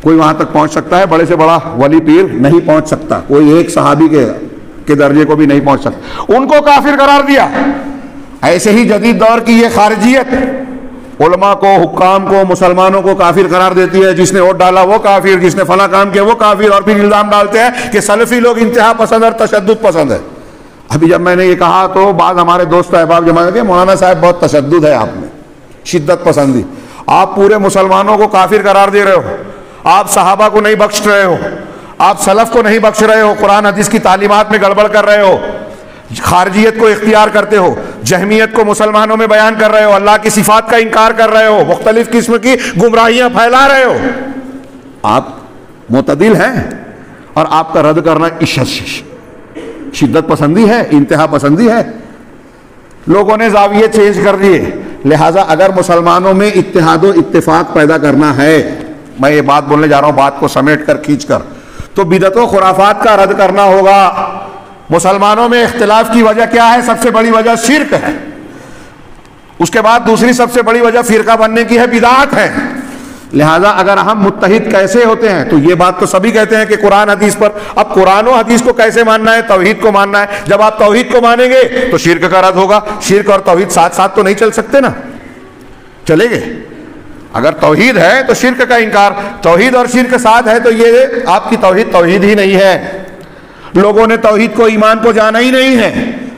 کوئی وہاں تک پہنچ سکتا ہے؟ بڑے سے بڑا ولی پیر نہیں پہنچ سکتا، کوئی ایک صحابی کے درجے کو بھی نہیں پہنچ سکتا. ان کو کافر قرار دیا. ایسے ہی جدید دور کی یہ خارجیت علماء کو، حکام کو، مسلمانوں کو کافر قرار دیتی ہے. جس نے ووٹ ڈالا وہ کافر، جس نے فلاں کام کیا وہ کافر، اور پھر الزام ڈالتے ہیں کہ سلفی لوگ انتہا پسند اور تشدد پسند ہے. ابھی جب میں نے یہ کہا تو بعض ہمارے دوست احباب جمع کر کے مولانا صاحب بہت تشدد ہے آپ میں. شدت پسندی. آپ پورے مسلمانوں کو کافر قرار دے رہے ہو, آپ صحابہ کو نہیں بخش رہے ہو, آپ سلف کو نہیں بخش رہے ہو, قرآن حدیث کی تعلیمات میں گڑبڑ کر رہے ہو, خارجیت کو اختیار کرتے ہو, جہمیت کو مسلمانوں میں بیان کر رہے ہو, اللہ کی صفات کا انکار کر رہے ہو, مختلف قسم کی گمراہیاں پھیلا رہے ہو. آپ معتدل ہیں اور آپ کا رد کرنا شدت پسندی ہے, انتہا پسندی ہے. لوگوں نے زاویے چینج کر دیے. لہٰذا اگر مسلمانوں میں اتحاد و اتفاق پیدا کرنا ہے, میں یہ بات بولنے جا رہا ہوں بات کو سمیٹ کر کھینچ کر, تو بدعت و خرافات کا رد کرنا ہوگا. مسلمانوں میں اختلاف کی وجہ کیا ہے؟ سب سے بڑی وجہ شرک ہے. اس کے بعد دوسری سب سے بڑی وجہ فرقہ بننے کی ہے, بدعت ہے. لہذا اگر ہم متحد کیسے ہوتے ہیں؟ تو یہ بات تو سبھی کہتے ہیں کہ قرآن حدیث پر. اب قرآن و حدیث کو کیسے ماننا ہے؟ توحید کو ماننا ہے. جب آپ توحید کو مانیں گے تو شرک کا رد ہوگا. شرک اور توحید ساتھ ساتھ تو نہیں چل سکتے نا, چلے گے؟ اگر توحید ہے تو شرک کا انکار, توحید اور شرک ساتھ ہے تو یہ آپ کی توحید توحید ہی نہیں ہے. لوگوں نے توحید کو, ایمان کو جانا ہی نہیں ہے.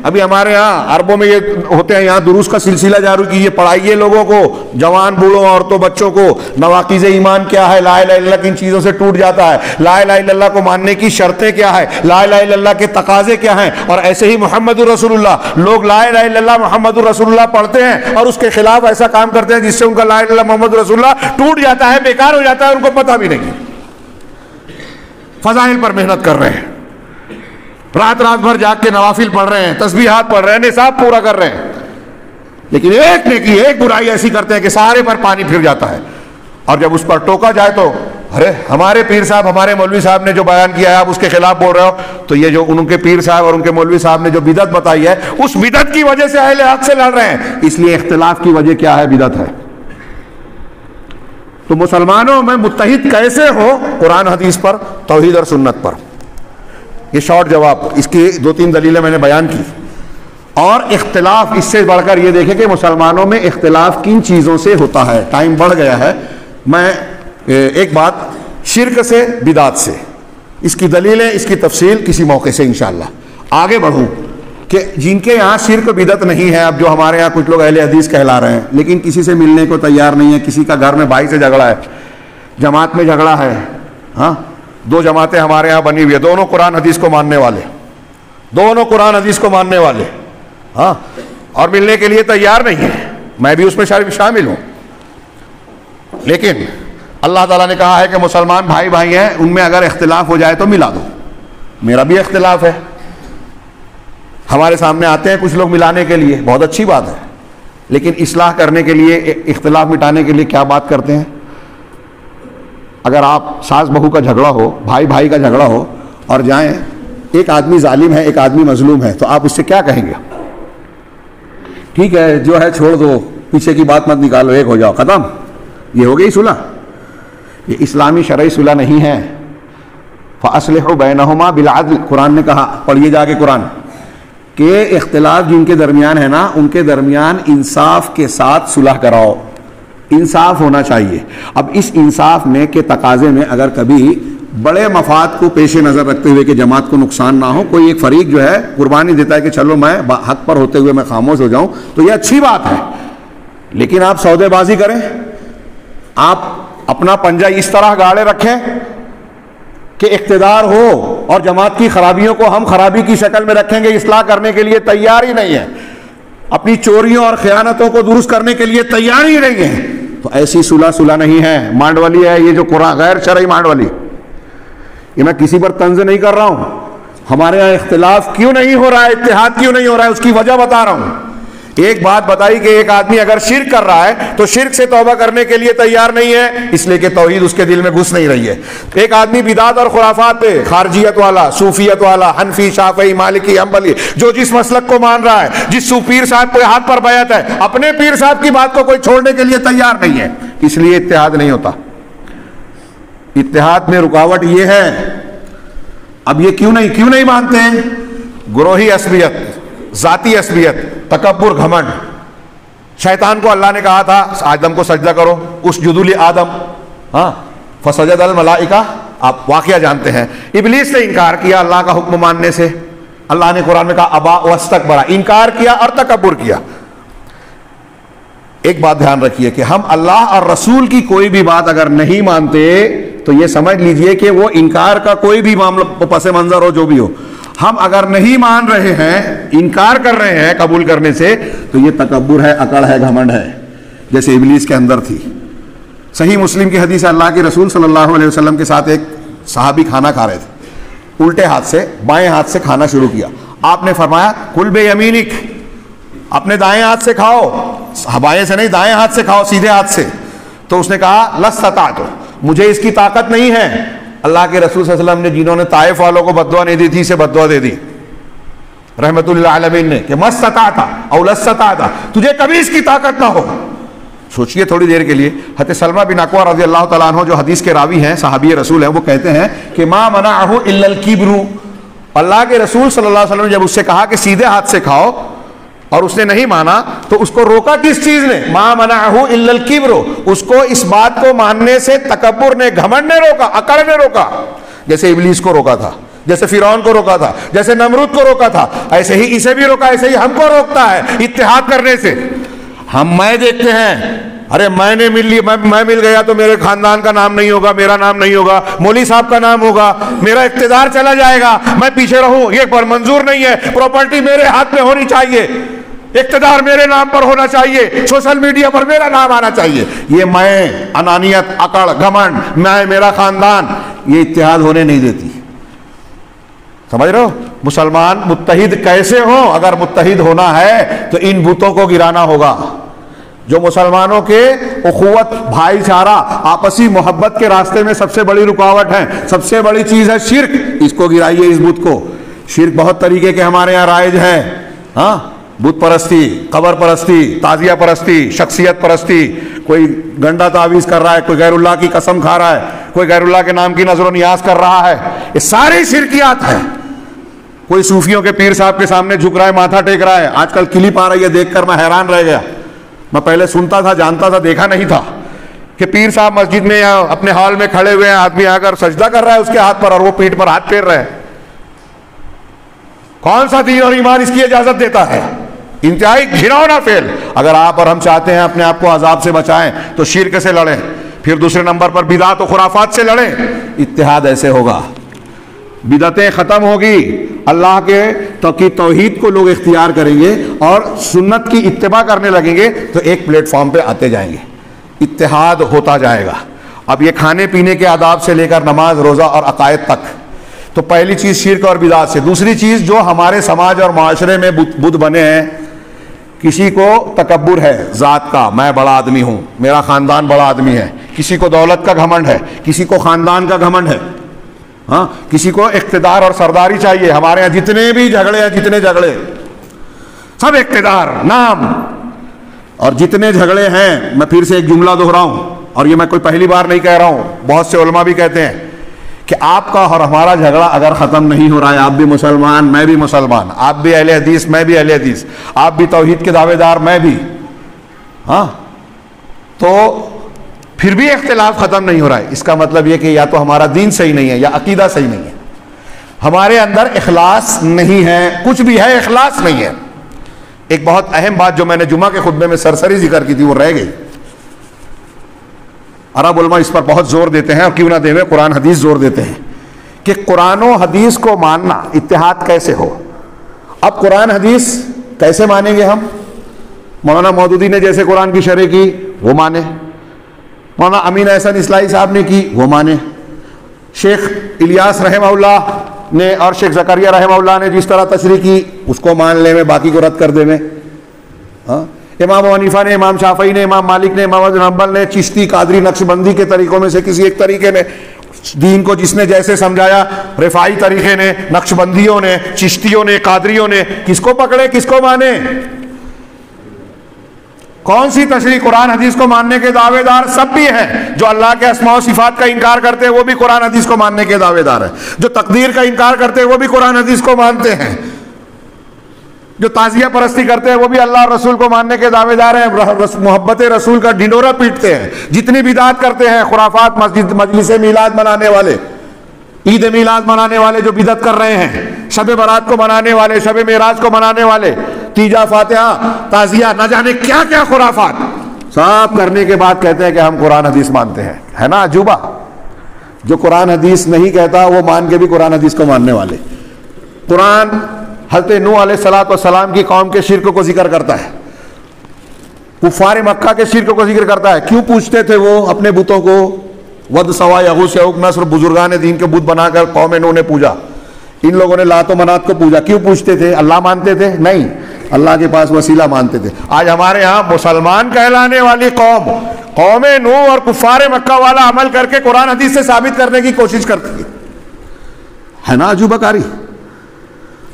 ابھی ہمارے یہاں عربوں میں یہ ہوتے ہیں, یہاں دروس کا سلسلہ جاری کیجیے, پڑھائیے لوگوں کو, جوان بوڑھوں عورتوں بچوں کو نواقض ایمان کیا ہے, لا الہ الا اللہ کن چیزوں سے ٹوٹ جاتا ہے, لا الہ الا اللہ کو ماننے کی شرطیں کیا ہے, لا الہ الا اللہ کے تقاضے کیا ہیں. اور ایسے ہی محمد الرسول اللہ, لوگ لا الہ الا اللہ محمد الرسول اللہ پڑھتے ہیں اور اس کے خلاف ایسا کام کرتے ہیں جس سے ان کا لا الہ الا اللہ محمد الرسول اللہ ٹوٹ جاتا ہے, بیکار ہو جاتا ہے, ان کو پتہ بھی نہیں. فضائل پر محنت کر رہے ہیں, رات رات بھر جاگ کے نوافل پڑھ رہے ہیں, تسبیحات پڑھ رہے ہیں, نصاب پورا کر رہے ہیں, لیکن ایک نیکی ایک برائی ایسی کرتے ہیں کہ سارے پر پانی پھر جاتا ہے. اور جب اس پر ٹوکا جائے تو ارے ہمارے پیر صاحب, ہمارے مولوی صاحب نے جو بیان کیا ہے آپ اس کے خلاف بول رہے ہو. تو یہ جو ان کے پیر صاحب اور ان کے مولوی صاحب نے جو بدعت بتائی ہے, اس بدعت کی وجہ سے اہل حق سے لڑ رہے ہیں. اس لیے اختلاف کی وجہ کیا ہے؟ بدعت ہے. تو مسلمانوں میں متحد کیسے ہو؟ قرآن حدیث پر, توحید اور سنت پر. یہ شارٹ جواب, اس کی 2-3 دلیلیں میں نے بیان کی. اور اختلاف اس سے بڑھ کر یہ دیکھیں کہ مسلمانوں میں اختلاف کن چیزوں سے ہوتا ہے. ٹائم بڑھ گیا ہے, میں ایک بات شرک سے, بدعت سے, اس کی دلیلیں, اس کی تفصیل کسی موقع سے انشاءاللہ آگے بڑھوں کہ جن کے یہاں شرک بدعت نہیں ہے. اب جو ہمارے یہاں کچھ لوگ اہل حدیث کہلا رہے ہیں لیکن کسی سے ملنے کو تیار نہیں ہے, کسی کا گھر میں بھائی سے جھگڑا ہے, جماعت میں جھگڑا ہے, ہاں 2 جماعتیں ہمارے ہاں بنی ہوئی ہے, دونوں قرآن حدیث کو ماننے والے, دونوں قرآن حدیث کو ماننے والے, ہاں, اور ملنے کے لیے تیار نہیں ہے. میں بھی اس میں شامل ہوں, لیکن اللہ تعالیٰ نے کہا ہے کہ مسلمان بھائی بھائی ہیں, ان میں اگر اختلاف ہو جائے تو ملا دو. میرا بھی اختلاف ہے, ہمارے سامنے آتے ہیں کچھ لوگ ملانے کے لیے, بہت اچھی بات ہے, لیکن اصلاح کرنے کے لیے, اختلاف مٹانے کے لیے کیا بات کرتے ہیں؟ اگر آپ ساس بہو کا جھگڑا ہو, بھائی بھائی کا جھگڑا ہو, اور جائیں ایک آدمی ظالم ہے ایک آدمی مظلوم ہے, تو آپ اس سے کیا کہیں گے؟ ٹھیک ہے جو ہے چھوڑ دو, پیچھے کی بات مت نکالو, ایک ہو جاؤ, ختم. یہ ہو گئی صلح. یہ اسلامی شرعی صلح نہیں ہے. فَأَصْلِحُوا بَيْنَهُمَا بِالْعَدْلِ, قرآن نے کہا, پڑھیے جا کے قرآن, کہ اختلاف جن کے درمیان ہے نا, ان کے درمیان انصاف کے ساتھ صلح کراؤ. انصاف ہونا چاہیے. اب اس انصاف میں کے تقاضے میں اگر کبھی بڑے مفاد کو پیش نظر رکھتے ہوئے کہ جماعت کو نقصان نہ ہو, کوئی ایک فریق جو ہے قربانی دیتا ہے کہ چلو میں حق پر ہوتے ہوئے میں خاموش ہو جاؤں, تو یہ اچھی بات ہے. لیکن آپ سودے بازی کریں, آپ اپنا پنجہ اس طرح گاڑے رکھیں کہ اقتدار ہو اور جماعت کی خرابیوں کو ہم خرابی کی شکل میں رکھیں گے, اصلاح کرنے کے لیے تیار ہی نہیں ہے, اپنی چوریوں اور خیانتوں کو درست کرنے کے لیے تیار ہی نہیں ہے, تو ایسی صلح نہیں ہے. مانڈولی ہے یہ جو قرآن, غیر شرعی مانڈولی. یہ میں کسی پر طنز نہیں کر رہا ہوں, ہمارے یہاں اختلاف کیوں نہیں ہو رہا ہے, اتحاد کیوں نہیں ہو رہا ہے, اس کی وجہ بتا رہا ہوں. ایک بات بتائی کہ ایک آدمی اگر شرک کر رہا ہے تو شرک سے توبہ کرنے کے لیے تیار نہیں ہے, اس لیے کہ توحید اس کے دل میں گھس نہیں رہی ہے. ایک آدمی بدعت اور خرافات پہ, خارجیت والا, صوفیت والا, حنفی, شافعی, مالکی, حنبلی, جو جس مسلک کو مان رہا ہے, جس پیر صاحب کو ہاتھ پر بیعت ہے, اپنے پیر صاحب کی بات کو کوئی چھوڑنے کے لیے تیار نہیں ہے, اس لیے اتحاد نہیں ہوتا. اتحاد میں رکاوٹ یہ ہے. اب یہ کیوں نہیں مانتے ہیں؟ گروہی عصبیت, ذاتی عصبیت, تکبر, گھمنڈ. شیطان کو اللہ نے کہا تھا آدم کو سجدہ کرو, اسجدوا لآدم, ہاں, فسجد الملائکہ, آپ واقعہ جانتے ہیں. ابلیس نے انکار کیا اللہ کا حکم ماننے سے. اللہ نے قرآن میں کہا ابا واستکبر, انکار کیا اور تکبر کیا. ایک بات دھیان رکھیے کہ ہم اللہ اور رسول کی کوئی بھی بات اگر نہیں مانتے تو یہ سمجھ لیجئے کہ وہ انکار کا کوئی بھی معاملہ پس منظر ہو جو بھی ہو، ہم اگر نہیں مان رہے ہیں، انکار کر رہے ہیں قبول کرنے سے، تو یہ تکبر ہے، اکڑ ہے، گھمنڈ ہے، جیسے ابلیس کے اندر تھی۔ صحیح مسلم کی حدیث ہے، اللہ کے رسول صلی اللہ علیہ وسلم کے ساتھ ایک صحابی کھانا کھا رہے تھے، الٹے ہاتھ سے بائیں ہاتھ سے کھانا شروع کیا۔ آپ نے فرمایا کل بے یمینک، اپنے دائیں ہاتھ سے کھاؤ، بائیں سے نہیں، دائیں ہاتھ سے کھاؤ، سیدھے ہاتھ سے۔ تو اس نے کہا لستطعت، مجھے اس کی طاقت نہیں ہے۔ اللہ کے رسول صلی اللہ علیہ وسلم نے جنہوں نے طائف والوں کو بددعا نہیں دی تھی، اسے بددعا دے دی رحمت للعالمین نے کہ مستطعت او لستطعت، تجھے کبھی اس کی طاقت نہ ہو۔ سوچئے تھوڑی دیر کے لیے، حضرت سلمہ بن اکوع رضی اللہ تعالیٰ عنہ جو حدیث کے راوی ہیں، صحابی رسول ہیں، وہ کہتے ہیں کہ ما منعہ الا الکبر، اللہ کے رسول صلی اللہ علیہ وسلم نے جب اس سے کہا کہ سیدھے ہاتھ سے کھاؤ اور اس نے نہیں مانا، تو اس کو روکا کس چیز نے؟ ما منعہ الا الکبر، اس کو اس بات کو ماننے سے تکبر نے، گھمنڈ نے روکا، اکڑ نے روکا، جیسے ابلیس کو روکا تھا، جیسے فرعون کو روکا تھا، جیسے نمرود کو روکا تھا، ایسے ہی اسے بھی روکا، ایسے ہی ہم کو روکتا ہے اتحاد کرنے سے۔ ہم میں دیکھتے ہیں، ارے میں نے مل لی، میں مل گیا تو میرے خاندان کا نام نہیں ہوگا، میرا نام نہیں ہوگا، مولوی صاحب کا نام ہوگا، میرا اقتدار چلا جائے گا، میں پیچھے رہوں، یہ پر منظور نہیں ہے، پراپرٹی میرے ہاتھ میں ہونی چاہیے، اقتدار میرے نام پر ہونا چاہیے، سوشل میڈیا پر میرا نام آنا چاہیے۔ یہ میں، انانیت، اکڑ، گھمنڈ، میں، میرا خاندان، یہ اتحاد ہونے نہیں دیتی۔ سمجھ رہے ہو؟ مسلمان متحد کیسے ہوں؟ اگر متحد ہونا ہے تو ان بتوں کو گرانا ہوگا جو مسلمانوں کے اخوت، بھائی چارہ، آپسی محبت کے راستے میں سب سے بڑی رکاوٹ ہے، سب سے بڑی چیز ہے شرک۔ اس کو گرائیے، اس بت کو۔ شرک بہت طریقے کے ہمارے یہاں رائج ہے، ہاں، بت پرستی، قبر پرستی، تعزیہ پرستی، شخصیت پرستی، کوئی گنڈا تعویذ کر رہا ہے، کوئی غیر اللہ کی قسم کھا رہا ہے، کوئی غیر اللہ کے نام کی نظر و نیاز کر رہا ہے، یہ ساری شرکیات ہیں۔ کوئی صوفیوں کے پیر صاحب کے سامنے جھک رہا ہے، ماتھا ٹیک رہا ہے۔ آج کل کلپ آ رہی ہے، دیکھ کر میں حیران رہ گیا۔ میں پہلے سنتا تھا، جانتا تھا، دیکھا نہیں تھا کہ پیر صاحب مسجد میں یا اپنے ہال میں کھڑے ہوئے ہیں، آدمی آ کر سجدہ کر رہا ہے اس کے ہاتھ پر اور وہ پیٹھ پر ہاتھ پھیر رہے ہیں۔ کون سا دین اور ایمان اس کی اجازت دیتا ہے؟ انتہائی گھناؤنا فعل۔ اگر آپ اور ہم چاہتے ہیں اپنے آپ کو عذاب سے بچائیں تو شرک سے لڑیں، پھر دوسرے نمبر پر بدعت و خرافات سے لڑیں۔ اتحاد ایسے ہوگا، بدعتیں ختم ہوگی، اللہ کے توحید کو لوگ اختیار کریں گے اور سنت کی اتباع کرنے لگیں گے تو ایک پلیٹ فارم پہ آتے جائیں گے، اتحاد ہوتا جائے گا۔ اب یہ کھانے پینے کے آداب سے لے کر نماز، روزہ اور عقائد تک، تو پہلی چیز شرک اور بدعت سے۔ دوسری چیز جو ہمارے سماج اور معاشرے میں بت بنے ہیں، کسی کو تکبر ہے ذات کا، میں بڑا آدمی ہوں، میرا خاندان بڑا آدمی ہے، کسی کو دولت کا گھمنڈ ہے، کسی کو خاندان کا گھمنڈ ہے، ہاں، کسی کو اقتدار اور سرداری چاہیے۔ ہمارے یہاں جتنے بھی جھگڑے ہیں، جتنے جھگڑے، سب اقتدار، نام، اور جتنے جھگڑے ہیں، میں پھر سے ایک جملہ دہراؤں، اور یہ میں کوئی پہلی بار نہیں کہہ رہا ہوں، بہت سے علماء بھی کہتے ہیں کہ آپ کا اور ہمارا جھگڑا اگر ختم نہیں ہو رہا ہے، آپ بھی مسلمان، میں بھی مسلمان، آپ بھی اہل حدیث، میں بھی اہل حدیث، آپ بھی توحید کے دعوے دار، میں بھی، ہاں، تو پھر بھی اختلاف ختم نہیں ہو رہا ہے، اس کا مطلب یہ کہ یا تو ہمارا دین صحیح نہیں ہے یا عقیدہ صحیح نہیں ہے، ہمارے اندر اخلاص نہیں ہے، کچھ بھی ہے اخلاص نہیں ہے۔ ایک بہت اہم بات جو میں نے جمعہ کے خطبے میں سرسری ذکر کی تھی وہ رہ گئی۔ عرب علماء اس پر بہت زور دیتے ہیں، اور کیوں نہ دے، قرآن حدیث زور دیتے ہیں کہ قرآن و حدیث کو ماننا، اتحاد کیسے ہو۔ اب قرآن حدیث کیسے مانیں گے ہم؟ مولانا مودودی نے جیسے قرآن کی شرح کی وہ مانے، مولانا امین احسن اصلاحی صاحب نے کی وہ مانے، شیخ الیاس رحمہ اللہ نے اور شیخ زکریا رحمہ اللہ نے جس طرح تشریح کی اس کو مان لے میں، باقی کو رد کر دے میں۔ امام ابو حنیفہ نے، امام شافعی نے، امام مالک نے، امام احمد بن حنبل نے، چشتی، قادری، نقشبندی کے طریقوں میں سے کسی ایک طریقے نے، دین کو جس نے جیسے سمجھایا، رفاعی طریقے نے، نقشبندیوں نے، چشتیوں نے، قادریوں نے، کس کو پکڑے، کس کو مانے؟ کون سی تشریح؟ قرآن حدیث کو ماننے کے دعوے دار سب بھی ہیں، جو اللہ کے اسماء و صفات کا انکار کرتے ہیں وہ بھی قرآن حدیث کو ماننے کے دعوے دار ہیں، جو تقدیر کا انکار کرتے ہیں وہ بھی قرآن حدیث کو مانتے ہیں، جو تعزیہ پرستی کرتے ہیں وہ بھی اللہ اور رسول کو ماننے کے دعوے دار ہیں، محبت رسول کا ڈھنڈورا پیٹتے ہیں، جتنی بدعات کرتے ہیں، خرافات، مجلس میلاد منانے والے، عید میلاد منانے والے جو بدعت کر رہے ہیں، شب برات کو منانے والے، شب معراج کو منانے والے، تیجا، فاتحہ، تعزیہ، نہ جانے کیا کیا خرافات، سب کرنے کے بعد کہتے ہیں کہ ہم قرآن حدیث مانتے ہیں. ہے نا عجوبہ؟ جو قرآن حدیث نہیں کہتا وہ مان کے بھی قرآن حدیث کو ماننے والے. قرآن حضرت نوح علیہ الصلوۃ والسلام کی قوم کے شرک کو ذکر کرتا ہے, کفار مکہ کے شرک کو ذکر کرتا ہے. کیوں پوچھتے تھے وہ اپنے بتوں کو؟ ود سوا یغوث یعوق نصر بزرگان دین کے بت بنا کر قوم نوح نے پوجا. ان لوگوں نے لات و منات کو پوجا. کیوں پوچھتے تھے؟ اللہ مانتے تھے؟ نہیں, اللہ کے پاس وسیلہ مانتے تھے. آج ہمارے ہاں مسلمان کہلانے والی قوم نوح اور کفار مکہ والا عمل کر کے قرآن حدیث سے ثابت کرنے کی کوشش کرتی ہے نا عجوبہ کاری.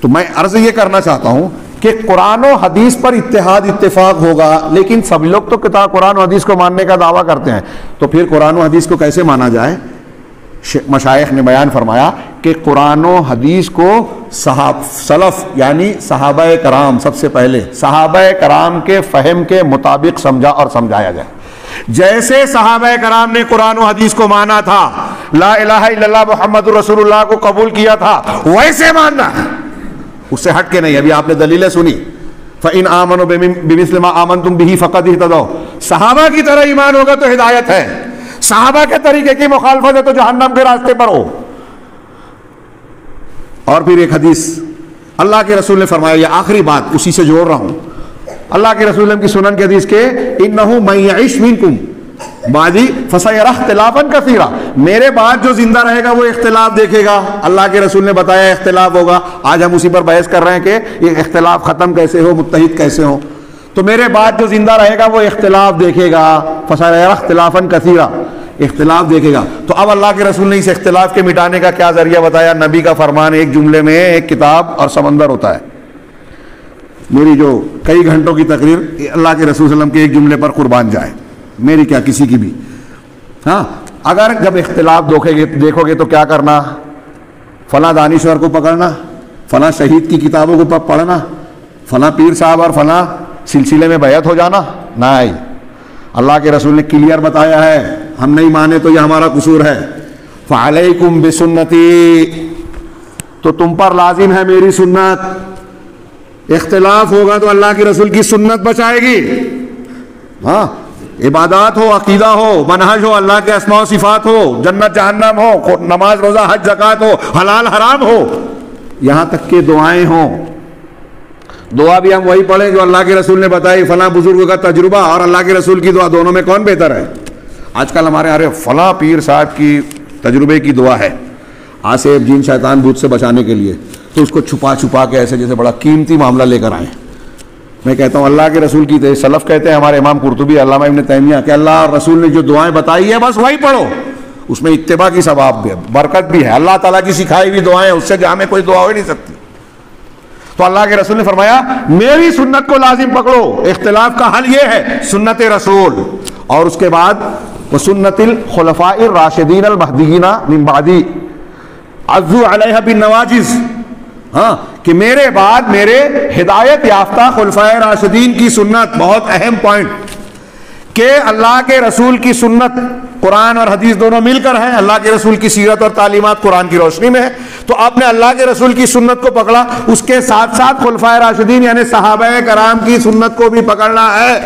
تو میں عرض یہ کرنا چاہتا ہوں کہ قرآن و حدیث پر اتفاق ہوگا, لیکن سب لوگ تو کتاب قرآن و حدیث کو ماننے کا دعویٰ کرتے ہیں, تو پھر قرآن و حدیث کو کیسے مانا جائے؟ مشائخ نے بیان فرمایا کہ قرآن و حدیث کو سلف یعنی صحابہ کرام, سب سے پہلے صحابہ کرام کے فہم کے مطابق سمجھا اور سمجھایا جائے. جیسے صحابہ کرام نے قرآن و حدیث کو مانا تھا, لا الہ الا اللہ محمد رسول اللہ کو قبول کیا تھا, ویسے ماننا, اس سے ہٹ کے نہیں. ابھی آپ نے دلیلیں سنی, فَإِنْ آمَنُوا بِمِثْلِ مَا آمَنْتُمْ بِهِ فَقَدْ اهْتَدَوْا. صحابہ کی طرح ایمان ہوگا تو ہدایت ہے, صحابہ کے طریقے کی مخالفت ہے تو جہنم کے راستے پر ہو. اور پھر ایک حدیث اللہ کے رسول نے فرمایا, یہ آخری بات اسی سے جوڑ رہا ہوں, اللہ کے رسول کی سنن کی حدیث کے اِنَّهُ مَن يَعِشْ مِنْكُمْ بَعْدِي فَسَيَرَى اخْتِلَافًا كَثِيرًا. میرے بعد جو زندہ رہے گا وہ اختلاف دیکھے گا. اللہ کے رسول نے بتایا اختلاف ہوگا. آج ہم اسی پر بحث کر رہے ہیں کہ یہ اختلاف ختم کیسے ہو, متحد کیسے ہو. تو میرے بعد جو زندہ رہے گا وہ اختلاف دیکھے گا, فَسَيَرَى اخْتِلَافًا كَثِيرًا, اختلاف دیکھے گا. تو اب اللہ کے رسول نے اس اختلاف کے مٹانے کا کیا ذریعہ بتایا؟ نبی کا فرمان ایک جملے میں ایک کتاب اور سمندر ہوتا ہے. میری جو کئی گھنٹوں کی تقریر اللہ کے رسول صلی اللہ علیہ وسلم کے ایک جملے پر قربان جائے, میری کیا کسی کی بھی. ہاں, اگر جب اختلاف دیکھو گے تو کیا کرنا؟ فلاں دانشور کو پکڑنا, فلاں شہید کی کتابوں کو پڑھنا, فلاں پیر صاحب اور فلاں سلسلے میں بیعت ہو جانا. نہیں, اللہ کے رسول نے کلیئر بتایا ہے, ہم نہیں مانے تو یہ ہمارا قصور ہے. فعلیکم بسنتی, تو تم پر لازم ہے میری سنت. اختلاف ہوگا تو اللہ کے رسول کی سنت بچائے گی. ہاں, عبادات ہو, عقیدہ ہو, منہج ہو, اللہ کے اسماء و صفات ہو, جنت جہنم ہو, نماز روزہ حج زکوٰۃ ہو, حلال حرام ہو, یہاں تک کہ دعائیں ہوں. دعا بھی ہم وہی پڑھیں جو اللہ کے رسول نے بتائی, فلاں بزرگ کا تجربہ اور اللہ کے رسول کی دعا, دونوں میں کون بہتر ہے؟ آج کل ہمارے یہاں فلاں پیر صاحب کی تجربے کی دعا ہے آصف جن شیطان بھوت سے بچانے کے لیے, تو اس کو چھپا کے ایسے جیسے بڑا قیمتی معاملہ لے کر آئے. میں کہتا ہوں اللہ کے رسول کی سلف کہتے ہیں, ہمارے امام قرطبی, علامہ ابن تیمیہ, کہ اللہ اور رسول نے جو دعائیں بتائی ہے بس وہی پڑھو, اس میں اتباع کی ثواب بھی ہے, برکت بھی ہے. اللہ تعالیٰ کی سکھائی ہوئی دعائیں, اس سے جہاں میں کوئی دعا ہو ہی نہیں سکتی. تو اللہ کے رسول نے فرمایا میری سنت کو لازم پکڑو. اختلاف کا حل یہ ہے سنت رسول, اور اس کے بعد وسنت الخلفاء الراشدین المہدیین من بعدی عضوا علیہا بالنواجذ. ہاں, کہ میرے بعد میرے ہدایت یافتہ خلفائے راشدین کی سنت. بہت اہم پوائنٹ کہ اللہ کے رسول کی سنت, قرآن اور حدیث دونوں مل کر ہیں. اللہ کے رسول کی سیرت اور تعلیمات قرآن کی روشنی میں ہے, تو آپ نے اللہ کے رسول کی سنت کو پکڑا, اس کے ساتھ ساتھ خلفائے راشدین یعنی صحابہ کرام کی سنت کو بھی پکڑنا ہے.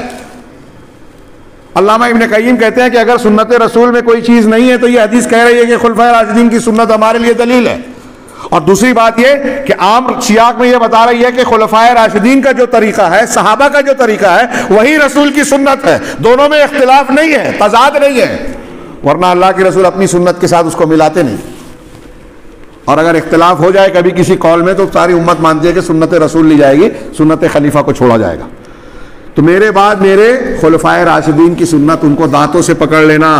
علامہ ابن قیم کہتے ہیں کہ اگر سنت رسول میں کوئی چیز نہیں ہے تو یہ حدیث کہہ رہی ہے کہ خلفائے راشدین کی سنت ہمارے لیے دلیل ہے. اور دوسری بات یہ کہ عام سیاق میں یہ بتا رہی ہے کہ خلفائے راشدین کا جو طریقہ ہے, صحابہ کا جو طریقہ ہے, وہی رسول کی سنت ہے. دونوں میں اختلاف نہیں ہے, تضاد نہیں ہے, ورنہ اللہ کے رسول اپنی سنت کے ساتھ اس کو ملاتے نہیں. اور اگر اختلاف ہو جائے کبھی کسی قول میں تو ساری امت مانتی ہے کہ سنت رسول لی جائے گی, سنت خلیفہ کو چھوڑا جائے گا. تو میرے بعد میرے خلفائے راشدین کی سنت, ان کو دانتوں سے پکڑ لینا.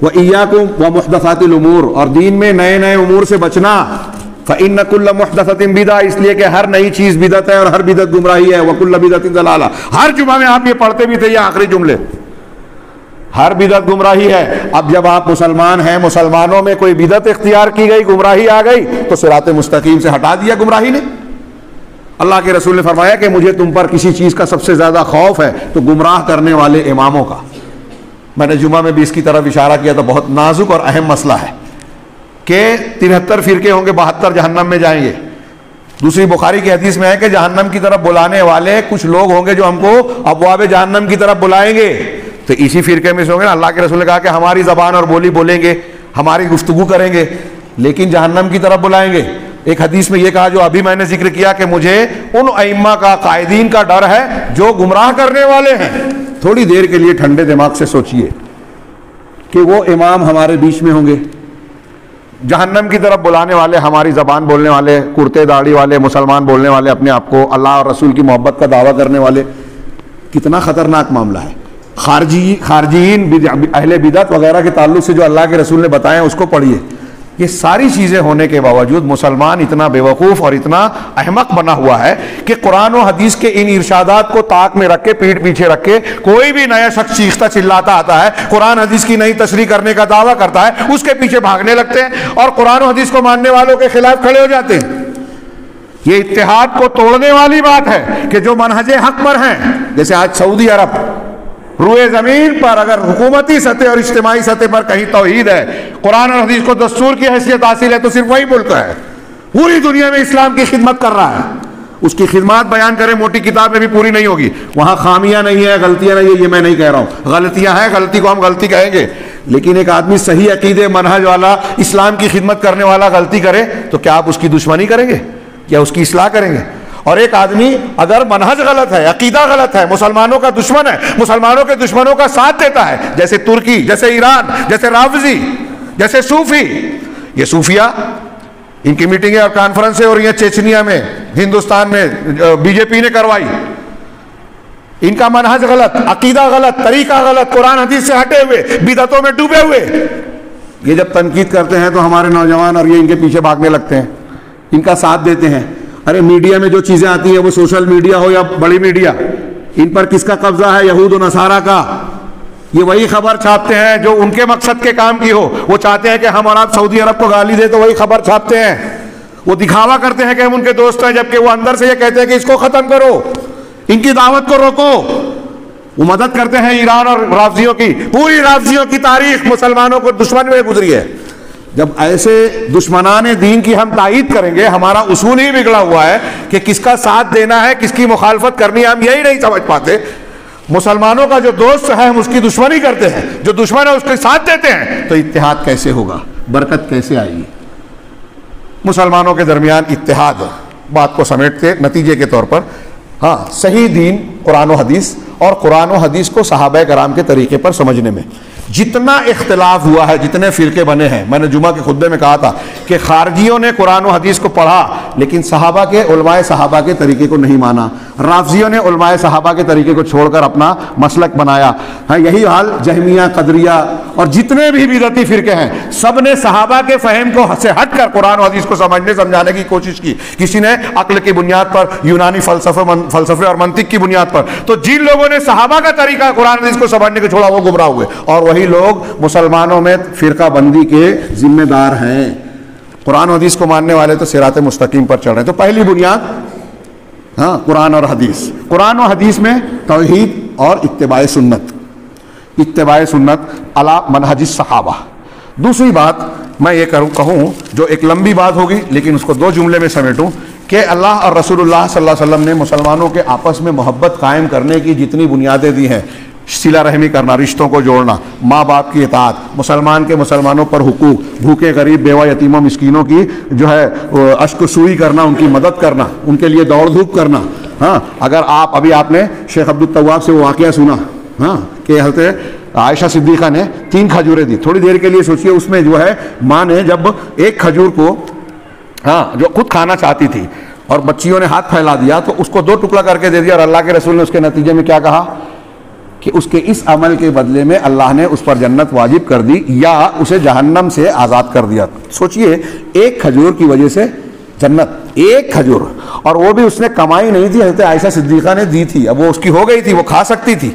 وَإِيَّاكُمْ وَمُحْدَثَاتِ الْأُمُورِ, اور دین میں نئے نئے امور سے بچنا. فَإِنَّ كُلَّ مُحْدَثَةٍ بِدْعَةٍ, اس لیے کہ ہر نئی چیز بدعت ہے اور ہر بدعت گمراہی ہے. وَكُلَّ بِدْعَةٍ ضَلَالَةٍ, ہر جمعہ میں آپ یہ پڑھتے بھی تھے یہ آخری جملے, ہر بدعت گمراہی ہے. اب جب آپ مسلمان ہیں, مسلمانوں میں کوئی بدعت اختیار کی گئی, گمراہی آ گئی, تو صراط مستقیم سے ہٹا دیا گمراہی نے. اللہ کے رسول نے فرمایا کہ مجھے تم پر کسی چیز کا سب سے زیادہ خوف ہے تو گمراہ کرنے والے اماموں کا. میں نے جمعہ میں بھی اس کی طرف اشارہ کیا تھا, بہت نازک اور اہم مسئلہ ہے کہ 73 فرقے ہوں گے, 72 جہنم میں جائیں گے. دوسری بخاری کی حدیث میں ہے کہ جہنم کی طرف بلانے والے کچھ لوگ ہوں گے جو ہم کو ابواب جہنم کی طرف بلائیں گے. تو اسی فرقے میں سے ہوں گے نا. اللہ کے رسول نے کہا کہ ہماری زبان اور بولی بولیں گے, ہماری گفتگو کریں گے, لیکن جہنم کی طرف بلائیں گے. ایک حدیث میں یہ کہا جو ابھی میں نے ذکر کیا کہ مجھے ان ائمہ کا, قائدین کا ڈر ہے جو گمراہ کرنے والے ہیں. تھوڑی دیر کے لیے ٹھنڈے دماغ سے سوچئے کہ وہ امام ہمارے بیچ میں ہوں گے, جہنم کی طرف بلانے والے, ہماری زبان بولنے والے, کرتے داڑھی والے, مسلمان بولنے والے, اپنے آپ کو اللہ اور رسول کی محبت کا دعویٰ کرنے والے. کتنا خطرناک معاملہ ہے. خارجین اہل بدعت وغیرہ کے تعلق سے جو اللہ کے رسول نے بتائے اس کو پڑھیے. یہ ساری چیزیں ہونے کے باوجود مسلمان اتنا بیوقوف اور اتنا احمق بنا ہوا ہے کہ قرآن و حدیث کے ان ارشادات کو طاق میں رکھ کے, پیٹ پیچھے رکھ کے, کوئی بھی نیا شخص چیختا چلاتا آتا ہے, قرآن حدیث کی نئی تشریح کرنے کا دعویٰ کرتا ہے, اس کے پیچھے بھاگنے لگتے ہیں اور قرآن و حدیث کو ماننے والوں کے خلاف کھڑے ہو جاتے ہیں. یہ اتحاد کو توڑنے والی بات ہے کہ جو منہج حق پر ہیں, جیسے آج سعودی عرب روئے زمین پر اگر حکومتی سطح اور اجتماعی سطح پر کہیں توحید ہے, قرآن اور حدیث کو دستور کی حیثیت حاصل ہے, تو صرف وہی ملک ہے پوری دنیا میں اسلام کی خدمت کر رہا ہے. اس کی خدمات بیان کریں موٹی کتاب میں بھی پوری نہیں ہوگی. وہاں خامیاں نہیں ہیں, غلطیاں نہیں ہیں, یہ میں نہیں کہہ رہا ہوں, غلطیاں ہیں, غلطی کو ہم غلطی کہیں گے, لیکن ایک آدمی صحیح عقیدے منہج والا, اسلام کی خدمت کرنے والا غلطی کرے تو کیا آپ اس کی دشمنی کریں گے یا اس کی اصلاح کریں گے؟ اور ایک آدمی اگر منہج غلط ہے, عقیدہ غلط ہے, مسلمانوں کا دشمن ہے, مسلمانوں کے دشمنوں کا ساتھ دیتا ہے, جیسے ترکی, جیسے ایران, جیسے رافضی, جیسے صوفی. یہ صوفیہ, ان کی میٹنگیں اور کانفرنسیں ہو رہی ہیں چیچنیا میں, ہندوستان میں بی جے پی نے کروائی. ان کا منہج غلط, عقیدہ غلط, طریقہ غلط, قرآن حدیث سے ہٹے ہوئے, بدعتوں میں ڈوبے ہوئے. یہ جب تنقید کرتے ہیں تو ہمارے نوجوان اور یہ ان کے پیچھے بھاگنے لگتے ہیں, ان کا ساتھ دیتے ہیں. ارے میڈیا میں جو چیزیں آتی ہیں, وہ سوشل میڈیا ہو یا بڑی میڈیا, ان پر کس کا قبضہ ہے؟ یہود و نصارہ کا. یہ وہی خبر چھاپتے ہیں جو ان کے مقصد کے کام کی ہو. وہ چاہتے ہیں کہ ہم اور آپ سعودی عرب کو گالی دیں تو وہی خبر چھاپتے ہیں. وہ دکھاوا کرتے ہیں کہ ہم ان کے دوست ہیں, جبکہ وہ اندر سے یہ کہتے ہیں کہ اس کو ختم کرو, ان کی دعوت کو روکو. وہ مدد کرتے ہیں ایران اور رافضیوں کی. پوری رافضیوں کی تاریخ مسلمانوں کو دشمن میں گزری ہے. جب ایسے دشمنان دین کی ہم تائید کریں گے, ہمارا اصول ہی بگڑا ہوا ہے کہ کس کا ساتھ دینا ہے, کس کی مخالفت کرنی ہے, ہم یہی نہیں سمجھ پاتے. مسلمانوں کا جو دوست ہے ہم اس کی دشمنی کرتے ہیں, جو دشمن ہے اس کے ساتھ دیتے ہیں, تو اتحاد کیسے ہوگا, برکت کیسے آئے گی؟ مسلمانوں کے درمیان اتحاد. بات کو سمیٹتے نتیجے کے طور پر, ہاں, صحیح دین قرآن و حدیث, اور قرآن و حدیث کو صحابہ کرام کے طریقے پر سمجھنے میں جتنا اختلاف ہوا ہے, جتنے فرقے بنے ہیں. میں نے جمعہ کے خطبے میں کہا تھا کہ خارجیوں نے قرآن و حدیث کو پڑھا لیکن صحابہ کے, علماء صحابہ کے طریقے کو نہیں مانا. رافضیوں نے علماء صحابہ کے طریقے کو چھوڑ کر اپنا مسلک بنایا. ہاں, یہی حال جہمیہ, قدریہ اور جتنے بھی بدعتی فرقے ہیں, سب نے صحابہ کے فہم کو سے ہٹ کر قرآن و حدیث کو سمجھنے سمجھانے کی کوشش کی. کسی نے عقل کی بنیاد پر, یونانی فلسفے اور منطق کی بنیاد پر. تو جن لوگوں نے صحابہ کا طریقہ قرآن حدیث کو سمجھنے کو چھوڑا وہ گمراہ ہوئے, اور وہی لوگ مسلمانوں میں فرقہ بندی کے ذمہ دار ہیں. قرآن و حدیث کو ماننے والے تو صراط مستقیم پر چڑھ رہے ہیں. تو پہلی بنیاد, ہاں, قرآن اور حدیث. قرآن و حدیث میں توحید اور اتباع سنت, اتباع سنت علی منہج الصحابہ. دوسری بات میں یہ کہوں جو ایک لمبی بات ہوگی لیکن اس کو دو جملے میں سمیٹوں, کہ اللہ اور رسول اللہ صلی اللہ علیہ وسلم نے مسلمانوں کے آپس میں محبت قائم کرنے کی جتنی بنیادیں دی ہیں, صلہ رحمی کرنا, رشتوں کو جوڑنا, ماں باپ کی اطاعت, مسلمان کے مسلمانوں پر حقوق, بھوکے غریب بیوہ یتیموں مسکینوں کی جو ہے اشک سوئی کرنا, ان کی مدد کرنا, ان کے لیے دوڑ دھوپ کرنا. ہاں, اگر آپ نے شیخ عبدالتواب سے وہ واقعہ سنا, ہاں, کہ حضرت عائشہ صدیقہ نے 3 کھجوریں دی. تھوڑی دیر کے لیے سوچئے, اس میں جو ہے ماں نے جب ایک کھجور کو, ہاں, جو خود کھانا چاہتی تھی اور بچیوں نے ہاتھ پھیلا دیا تو اس کو 2 ٹکڑا کر کے دے دیا, اور اللہ کے رسول نے اس کے نتیجے میں کیا کہا کہ اس کے اس عمل کے بدلے میں اللہ نے اس پر جنت واجب کر دی یا اسے جہنم سے آزاد کر دیا. سوچئے, ایک کھجور کی وجہ سے جنت, ایک کھجور, اور وہ بھی اس نے کمائی نہیں تھی, حضرت عائشہ صدیقہ نے دی تھی. اب وہ اس کی ہو گئی تھی, وہ کھا سکتی تھی,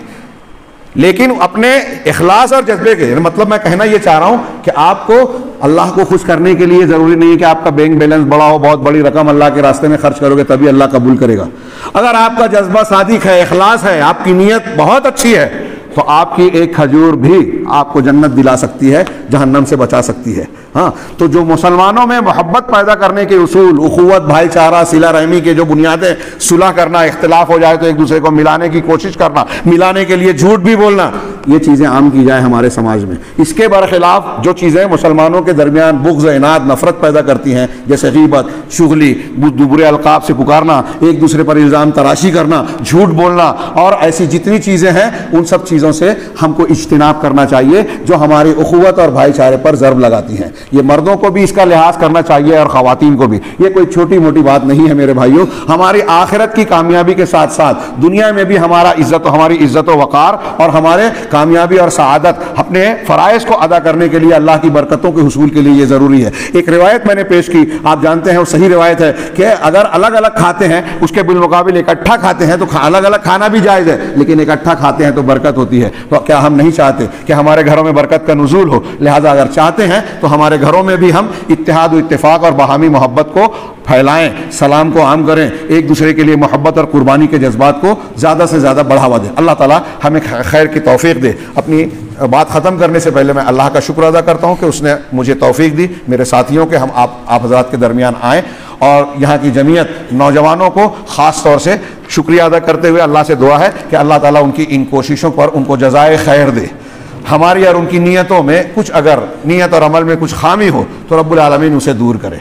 لیکن اپنے اخلاص اور جذبے کے, مطلب میں کہنا یہ چاہ رہا ہوں کہ آپ کو اللہ کو خوش کرنے کے لیے ضروری نہیں ہے کہ آپ کا بینک بیلنس بڑا ہو, بہت بڑی رقم اللہ کے راستے میں خرچ کرو گے تبھی اللہ قبول کرے گا. اگر آپ کا جذبہ صادق ہے, اخلاص ہے, آپ کی نیت بہت اچھی ہے, تو آپ کی ایک کھجور بھی آپ کو جنت دلا سکتی ہے، جہنم سے بچا سکتی ہے۔ ہاں، تو جو مسلمانوں میں محبت پیدا کرنے کے اصول، اخوت، بھائی چارہ، صلہ رحمی کے جو بنیادیں، صلح کرنا، اختلاف ہو جائے تو ایک دوسرے کو ملانے کی کوشش کرنا، ملانے کے لیے جھوٹ بھی بولنا، یہ چیزیں عام کی جائیں ہمارے سماج میں۔ اس کے برخلاف جو چیزیں مسلمانوں کے درمیان بغض، عناد، نفرت پیدا کرتی ہیں، جیسے غیبت، چغلی، برے القاب سے پکارنا، ایک دوسرے پر الزام تراشی کرنا، جھوٹ بولنا، اور ایسی جتنی چیزیں ہیں، ان سب چیزوں سے ہم کو اجتناب کرنا چاہیے جو ہماری اخوت اور بھائی چارے پر ضرب لگاتی ہیں۔ یہ مردوں کو بھی اس کا لحاظ کرنا چاہیے اور خواتین کو بھی۔ یہ کوئی چھوٹی موٹی بات نہیں ہے میرے بھائیوں، ہماری آخرت کی کامیابی کے ساتھ ساتھ دنیا میں بھی ہماری عزت و وقار اور ہمارے کامیابی اور سعادت، اپنے فرائض کو ادا کرنے کے لیے، اللہ کی برکتوں کے حصول کے لیے یہ ضروری ہے۔ ایک روایت میں نے پیش کی، آپ جانتے ہیں وہ صحیح روایت ہے کہ اگر الگ الگ کھاتے ہیں اس کے بالمقابل اکٹھا کھاتے ہیں تو الگ الگ کھانا بھی جائز ہے، لیکن اکٹھا کھاتے ہیں تو برکت ہوتی ہے۔ تو کیا ہم نہیں چاہتے کہ ہمارے گھروں میں برکت کا نزول ہو؟ لہذا اگر چاہتے ہیں تو ہمارے گھروں میں بھی ہم اتحاد و اتفاق اور باہمی محبت کو پھیلائیں، سلام کو عام کریں، ایک دوسرے کے لیے محبت اور قربانی کے جذبات کو زیادہ سے زیادہ بڑھاوا دیں۔ اللہ تعالیٰ ہمیں خیر کی توفیق دے۔ اپنی بات ختم کرنے سے پہلے میں اللہ کا شکر ادا کرتا ہوں کہ اس نے مجھے توفیق دی، میرے ساتھیوں کے، ہم آپ حضرات کے درمیان آئیں، اور یہاں کی جمعیت نوجوانوں کو خاص طور سے شکریہ ادا کرتے ہوئے اللہ سے دعا ہے کہ اللہ تعالیٰ ان کی ان کوششوں پر ان کو جزائے خیر دے۔ ہماری اور ان کی نیتوں میں کچھ، اگر نیت اور عمل میں کچھ خامی ہو تو رب العالمین اسے دور کرے۔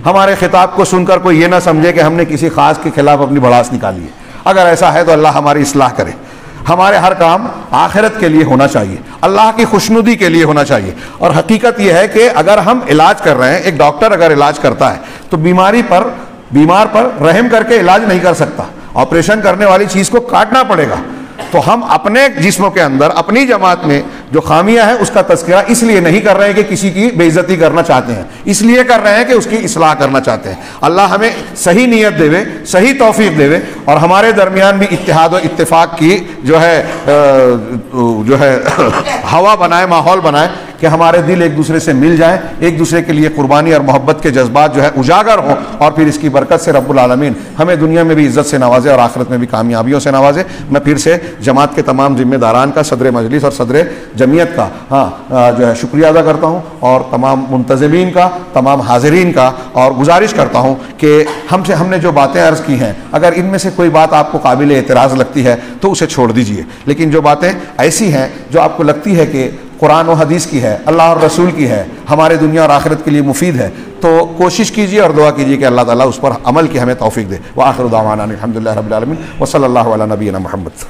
ہمارے خطاب کو سن کر کوئی یہ نہ سمجھے کہ ہم نے کسی خاص کے خلاف اپنی بھڑاس نکالی ہے۔ اگر ایسا ہے تو اللہ ہماری اصلاح کرے۔ ہمارے ہر کام آخرت کے لیے ہونا چاہیے، اللہ کی خوشنودی کے لیے ہونا چاہیے۔ اور حقیقت یہ ہے کہ اگر ہم علاج کر رہے ہیں، ایک ڈاکٹر اگر علاج کرتا ہے تو بیمار پر رحم کر کے علاج نہیں کر سکتا، آپریشن کرنے والی چیز کو کاٹنا پڑے گا۔ تو ہم اپنے جسموں کے اندر، اپنی جماعت میں جو خامیاں ہیں اس کا تذکرہ اس لیے نہیں کر رہے ہیں کہ کسی کی بے عزتی کرنا چاہتے ہیں، اس لیے کر رہے ہیں کہ اس کی اصلاح کرنا چاہتے ہیں۔ اللہ ہمیں صحیح نیت دے، صحیح توفیق دے، اور ہمارے درمیان بھی اتحاد و اتفاق کی جو ہے ہوا بنائے، ماحول بنائے کہ ہمارے دل ایک دوسرے سے مل جائیں، ایک دوسرے کے لیے قربانی اور محبت کے جذبات جو ہے اجاگر ہوں، اور پھر اس کی برکت سے رب العالمین ہمیں دنیا میں بھی عزت سے نوازے اور آخرت میں بھی کامیابیوں سے نوازے۔ میں پھر سے جماعت کے تمام ذمہ داران کا، صدر مجلس اور صدر جمعیت کا جو ہے شکریہ ادا کرتا ہوں، اور تمام منتظمین کا، تمام حاضرین کا، اور گزارش کرتا ہوں کہ ہم نے جو باتیں عرض کی ہیں، اگر ان میں سے کوئی بات آپ کو قابل اعتراض لگتی ہے تو اسے چھوڑ دیجئے، لیکن جو باتیں ایسی ہیں جو آپ کو لگتی ہے کہ قرآن و حدیث کی ہے، اللہ اور رسول کی ہے، ہمارے دنیا اور آخرت کے لیے مفید ہے، تو کوشش کیجیے اور دعا کیجیے کہ اللہ تعالیٰ اس پر عمل کی ہمیں توفیق دے۔ وآخر دعوانا الحمدللہ رب العالمین وصلی اللہ علی نبینا محمد۔